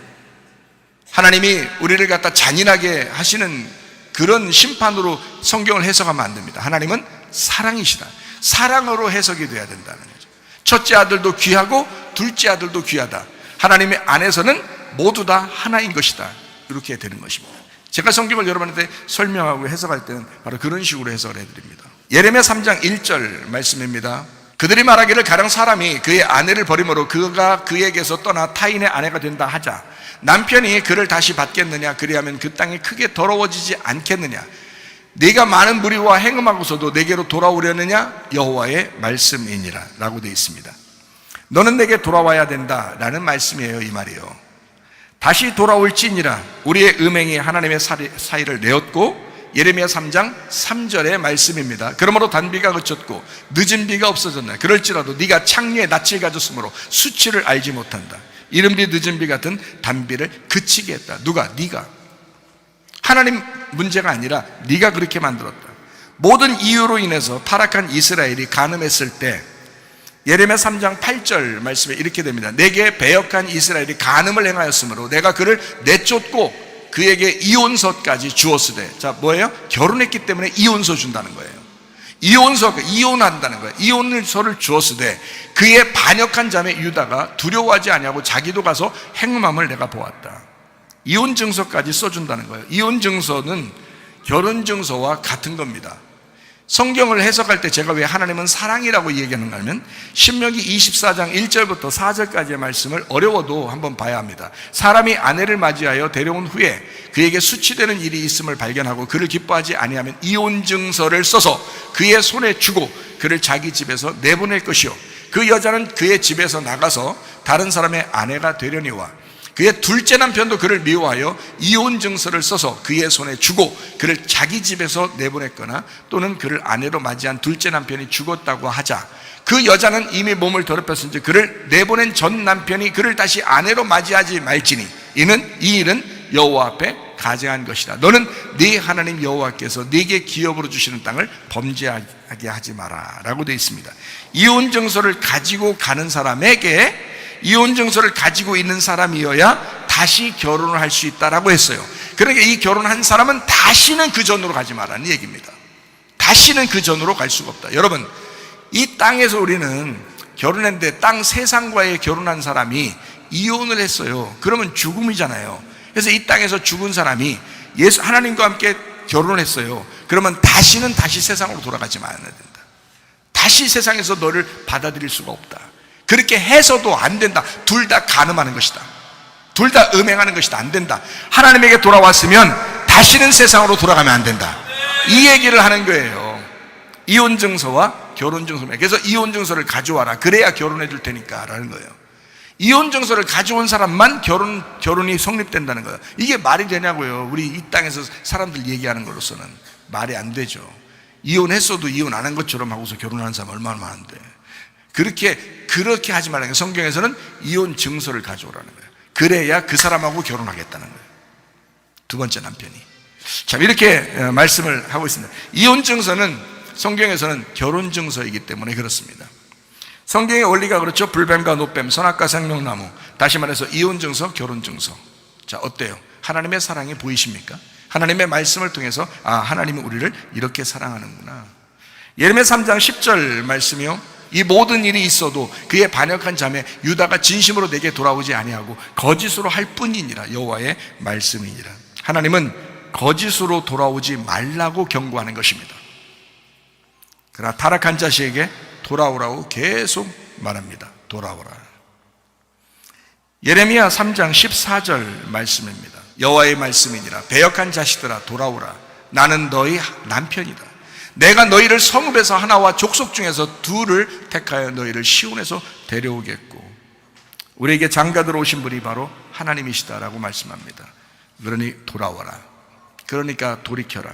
하나님이 우리를 갖다 잔인하게 하시는 그런 심판으로 성경을 해석하면 안 됩니다. 하나님은 사랑이시다. 사랑으로 해석이 돼야 된다는 거죠. 첫째 아들도 귀하고 둘째 아들도 귀하다. 하나님의 안에서는 모두 다 하나인 것이다. 이렇게 되는 것입니다. 제가 성경을 여러분한테 설명하고 해석할 때는 바로 그런 식으로 해석을 해드립니다. 예레미야 3장 1절 말씀입니다. 그들이 말하기를 가령 사람이 그의 아내를 버림으로 그가 그에게서 떠나 타인의 아내가 된다 하자. 남편이 그를 다시 받겠느냐? 그리하면 그 땅이 크게 더러워지지 않겠느냐? 네가 많은 무리와 행음하고서도 내게로 돌아오려느냐? 여호와의 말씀이니라 라고 되어 있습니다. 너는 내게 돌아와야 된다 라는 말씀이에요. 이 말이요. 다시 돌아올지니라. 우리의 음행이 하나님의 사이를 내었고, 예레미야 3장 3절의 말씀입니다. 그러므로 단비가 그쳤고 늦은 비가 없어졌나? 그럴지라도 네가 창녀의 낯을 가졌으므로 수치를 알지 못한다. 이른 비 늦은 비 같은 단비를 그치게 했다. 누가? 네가. 하나님 문제가 아니라 네가 그렇게 만들었다. 모든 이유로 인해서 타락한 이스라엘이 간음했을 때 예레미야 3장 8절 말씀에 이렇게 됩니다. 내게 배역한 이스라엘이 간음을 행하였으므로 내가 그를 내쫓고 그에게 이혼서까지 주었으되. 자, 뭐예요? 결혼했기 때문에 이혼서 준다는 거예요. 이혼한다는 거예요. 이혼서를 주었으되 그의 반역한 자매 유다가 두려워하지 아니하고 자기도 가서 행음함을 내가 보았다. 이혼증서까지 써준다는 거예요. 이혼증서는 결혼증서와 같은 겁니다. 성경을 해석할 때 제가 왜 하나님은 사랑이라고 얘기하는가 하면 신명기 24장 1절부터 4절까지의 말씀을 어려워도 한번 봐야 합니다. 사람이 아내를 맞이하여 데려온 후에 그에게 수치되는 일이 있음을 발견하고 그를 기뻐하지 아니하면 이혼 증서를 써서 그의 손에 주고 그를 자기 집에서 내보낼 것이요 그 여자는 그의 집에서 나가서 다른 사람의 아내가 되려니와 그의 둘째 남편도 그를 미워하여 이혼 증서를 써서 그의 손에 주고 그를 자기 집에서 내보냈거나 또는 그를 아내로 맞이한 둘째 남편이 죽었다고 하자 그 여자는 이미 몸을 더럽혔은지 그를 내보낸 전 남편이 그를 다시 아내로 맞이하지 말지니 이 일은 여호와 앞에 가증한 것이다. 너는 네 하나님 여호와께서 네게 기업으로 주시는 땅을 범죄하게 하지 마라 라고 되어 있습니다. 이혼 증서를 가지고 가는 사람에게 이혼 증서를 가지고 있는 사람이어야 다시 결혼을 할 수 있다라고 했어요. 그러니까 이 결혼한 사람은 다시는 그 전으로 가지 말라는 얘기입니다. 다시는 그 전으로 갈 수가 없다. 여러분, 이 땅에서 우리는 결혼했는데 땅 세상과의 결혼한 사람이 이혼을 했어요. 그러면 죽음이잖아요. 그래서 이 땅에서 죽은 사람이 하나님과 함께 결혼을 했어요. 그러면 다시 세상으로 돌아가지 말아야 된다. 다시 세상에서 너를 받아들일 수가 없다. 그렇게 해서도 안 된다. 둘 다 간음하는 것이다. 둘 다 음행하는 것이다. 안 된다. 하나님에게 돌아왔으면 다시는 세상으로 돌아가면 안 된다. 이 얘기를 하는 거예요. 이혼증서와 결혼증서. 그래서 이혼증서를 가져와라. 그래야 결혼해 줄 테니까 라는 거예요. 이혼증서를 가져온 사람만 결혼이 성립된다는 거예요. 이게 말이 되냐고요. 우리 이 땅에서 사람들 얘기하는 걸로서는 말이 안 되죠. 이혼했어도 이혼 안 한 것처럼 하고서 결혼하는 사람 얼마나 많은데. 그렇게 하지 말라는 거예요. 성경에서는 이혼 증서를 가져오라는 거예요. 그래야 그 사람하고 결혼하겠다는 거예요. 두 번째 남편이. 참 이렇게 말씀을 하고 있습니다. 이혼 증서는 성경에서는 결혼 증서이기 때문에 그렇습니다. 성경의 원리가 그렇죠. 불뱀과 노뱀, 선악과 생명나무. 다시 말해서 이혼 증서, 결혼 증서. 자, 어때요? 하나님의 사랑이 보이십니까? 하나님의 말씀을 통해서 하나님이 우리를 이렇게 사랑하는구나. 예레미야 3장 10절 말씀이요. 이 모든 일이 있어도 그의 반역한 자매 유다가 진심으로 내게 돌아오지 아니하고 거짓으로 할 뿐이니라. 여호와의 말씀이니라. 하나님은 거짓으로 돌아오지 말라고 경고하는 것입니다. 그러나 타락한 자식에게 돌아오라고 계속 말합니다. 돌아오라. 예레미야 3장 14절 말씀입니다. 여호와의 말씀이니라. 배역한 자식들아 돌아오라. 나는 너희 남편이다. 내가 너희를 성읍에서 하나와 족속 중에서 둘을 택하여 너희를 시온에서 데려오겠고. 우리에게 장가들어 오신 분이 바로 하나님이시다라고 말씀합니다. 그러니 돌아와라. 그러니까 돌이켜라.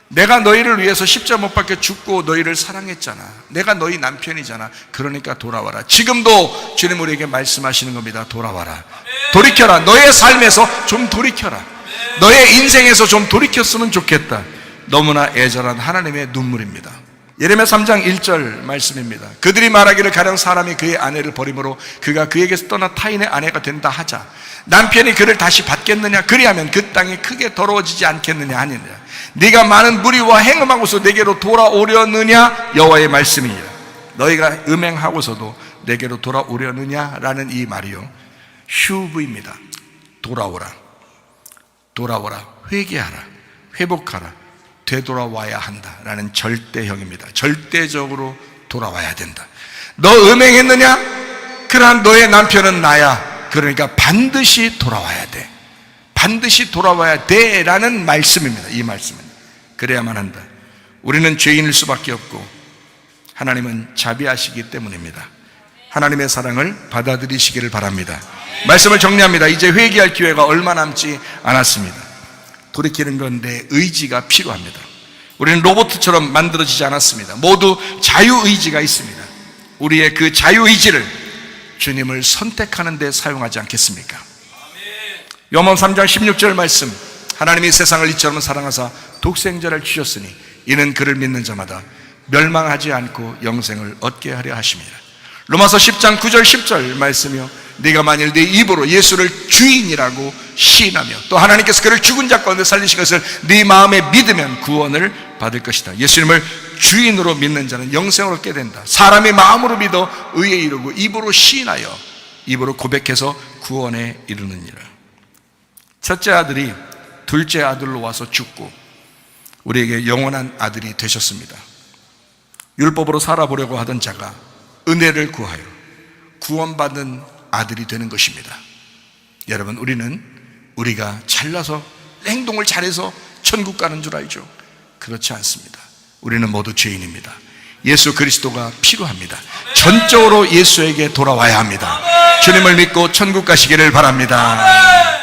내가 너희를 위해서 십자가 못 박혀 죽고 너희를 사랑했잖아. 내가 너희 남편이잖아. 그러니까 돌아와라. 지금도 주님 우리에게 말씀하시는 겁니다. 돌아와라. 돌이켜라. 너의 삶에서 좀 돌이켜라. 너의 인생에서 좀 돌이켰으면 좋겠다. 너무나 애절한 하나님의 눈물입니다. 예레미야 3장 1절 말씀입니다. 그들이 말하기를 가령 사람이 그의 아내를 버림으로 그가 그에게서 떠나 타인의 아내가 된다 하자 남편이 그를 다시 받겠느냐? 그리하면 그 땅이 크게 더러워지지 않겠느냐 하느냐. 네가 많은 무리와 행음하고서 내게로 돌아오려느냐? 여호와의 말씀이니라. 너희가 음행하고서도 내게로 돌아오려느냐라는 이 말이요 슈브입니다. 돌아오라. 돌아오라. 회개하라. 회복하라. 되돌아와야 한다라는 절대형입니다. 절대적으로 돌아와야 된다. 너 음행했느냐? 그러나 너의 남편은 나야. 그러니까 반드시 돌아와야 돼. 반드시 돌아와야 돼라는 말씀입니다. 이 말씀은 그래야만 한다. 우리는 죄인일 수밖에 없고 하나님은 자비하시기 때문입니다. 하나님의 사랑을 받아들이시기를 바랍니다. 말씀을 정리합니다. 이제 회개할 기회가 얼마 남지 않았습니다. 돌이키는 건데 의지가 필요합니다. 우리는 로봇처럼 만들어지지 않았습니다. 모두 자유의지가 있습니다. 우리의 그 자유의지를 주님을 선택하는 데 사용하지 않겠습니까? 요한복음 3장 16절 말씀. 하나님이 세상을 이처럼 사랑하사 독생자를 주셨으니 이는 그를 믿는 자마다 멸망하지 않고 영생을 얻게 하려 하심이라. 로마서 10장 9절 10절 말씀이요. 네가 만일 네 입으로 예수를 주인이라고 시인하며 또 하나님께서 그를 죽은 자 가운데 살리신 것을 네 마음에 믿으면 구원을 받을 것이다. 예수님을 주인으로 믿는 자는 영생을 얻게 된다. 사람이 마음으로 믿어 의에 이르고 입으로 시인하여 입으로 고백해서 구원에 이르느니라. 첫째 아들이 둘째 아들로 와서 죽고 우리에게 영원한 아들이 되셨습니다. 율법으로 살아보려고 하던 자가 은혜를 구하여 구원받는 아들이 되는 것입니다. 여러분, 우리가 잘나서 행동을 잘해서 천국 가는 줄 알죠? 그렇지 않습니다. 우리는 모두 죄인입니다. 예수 그리스도가 필요합니다. 전적으로 예수에게 돌아와야 합니다. 주님을 믿고 천국 가시기를 바랍니다.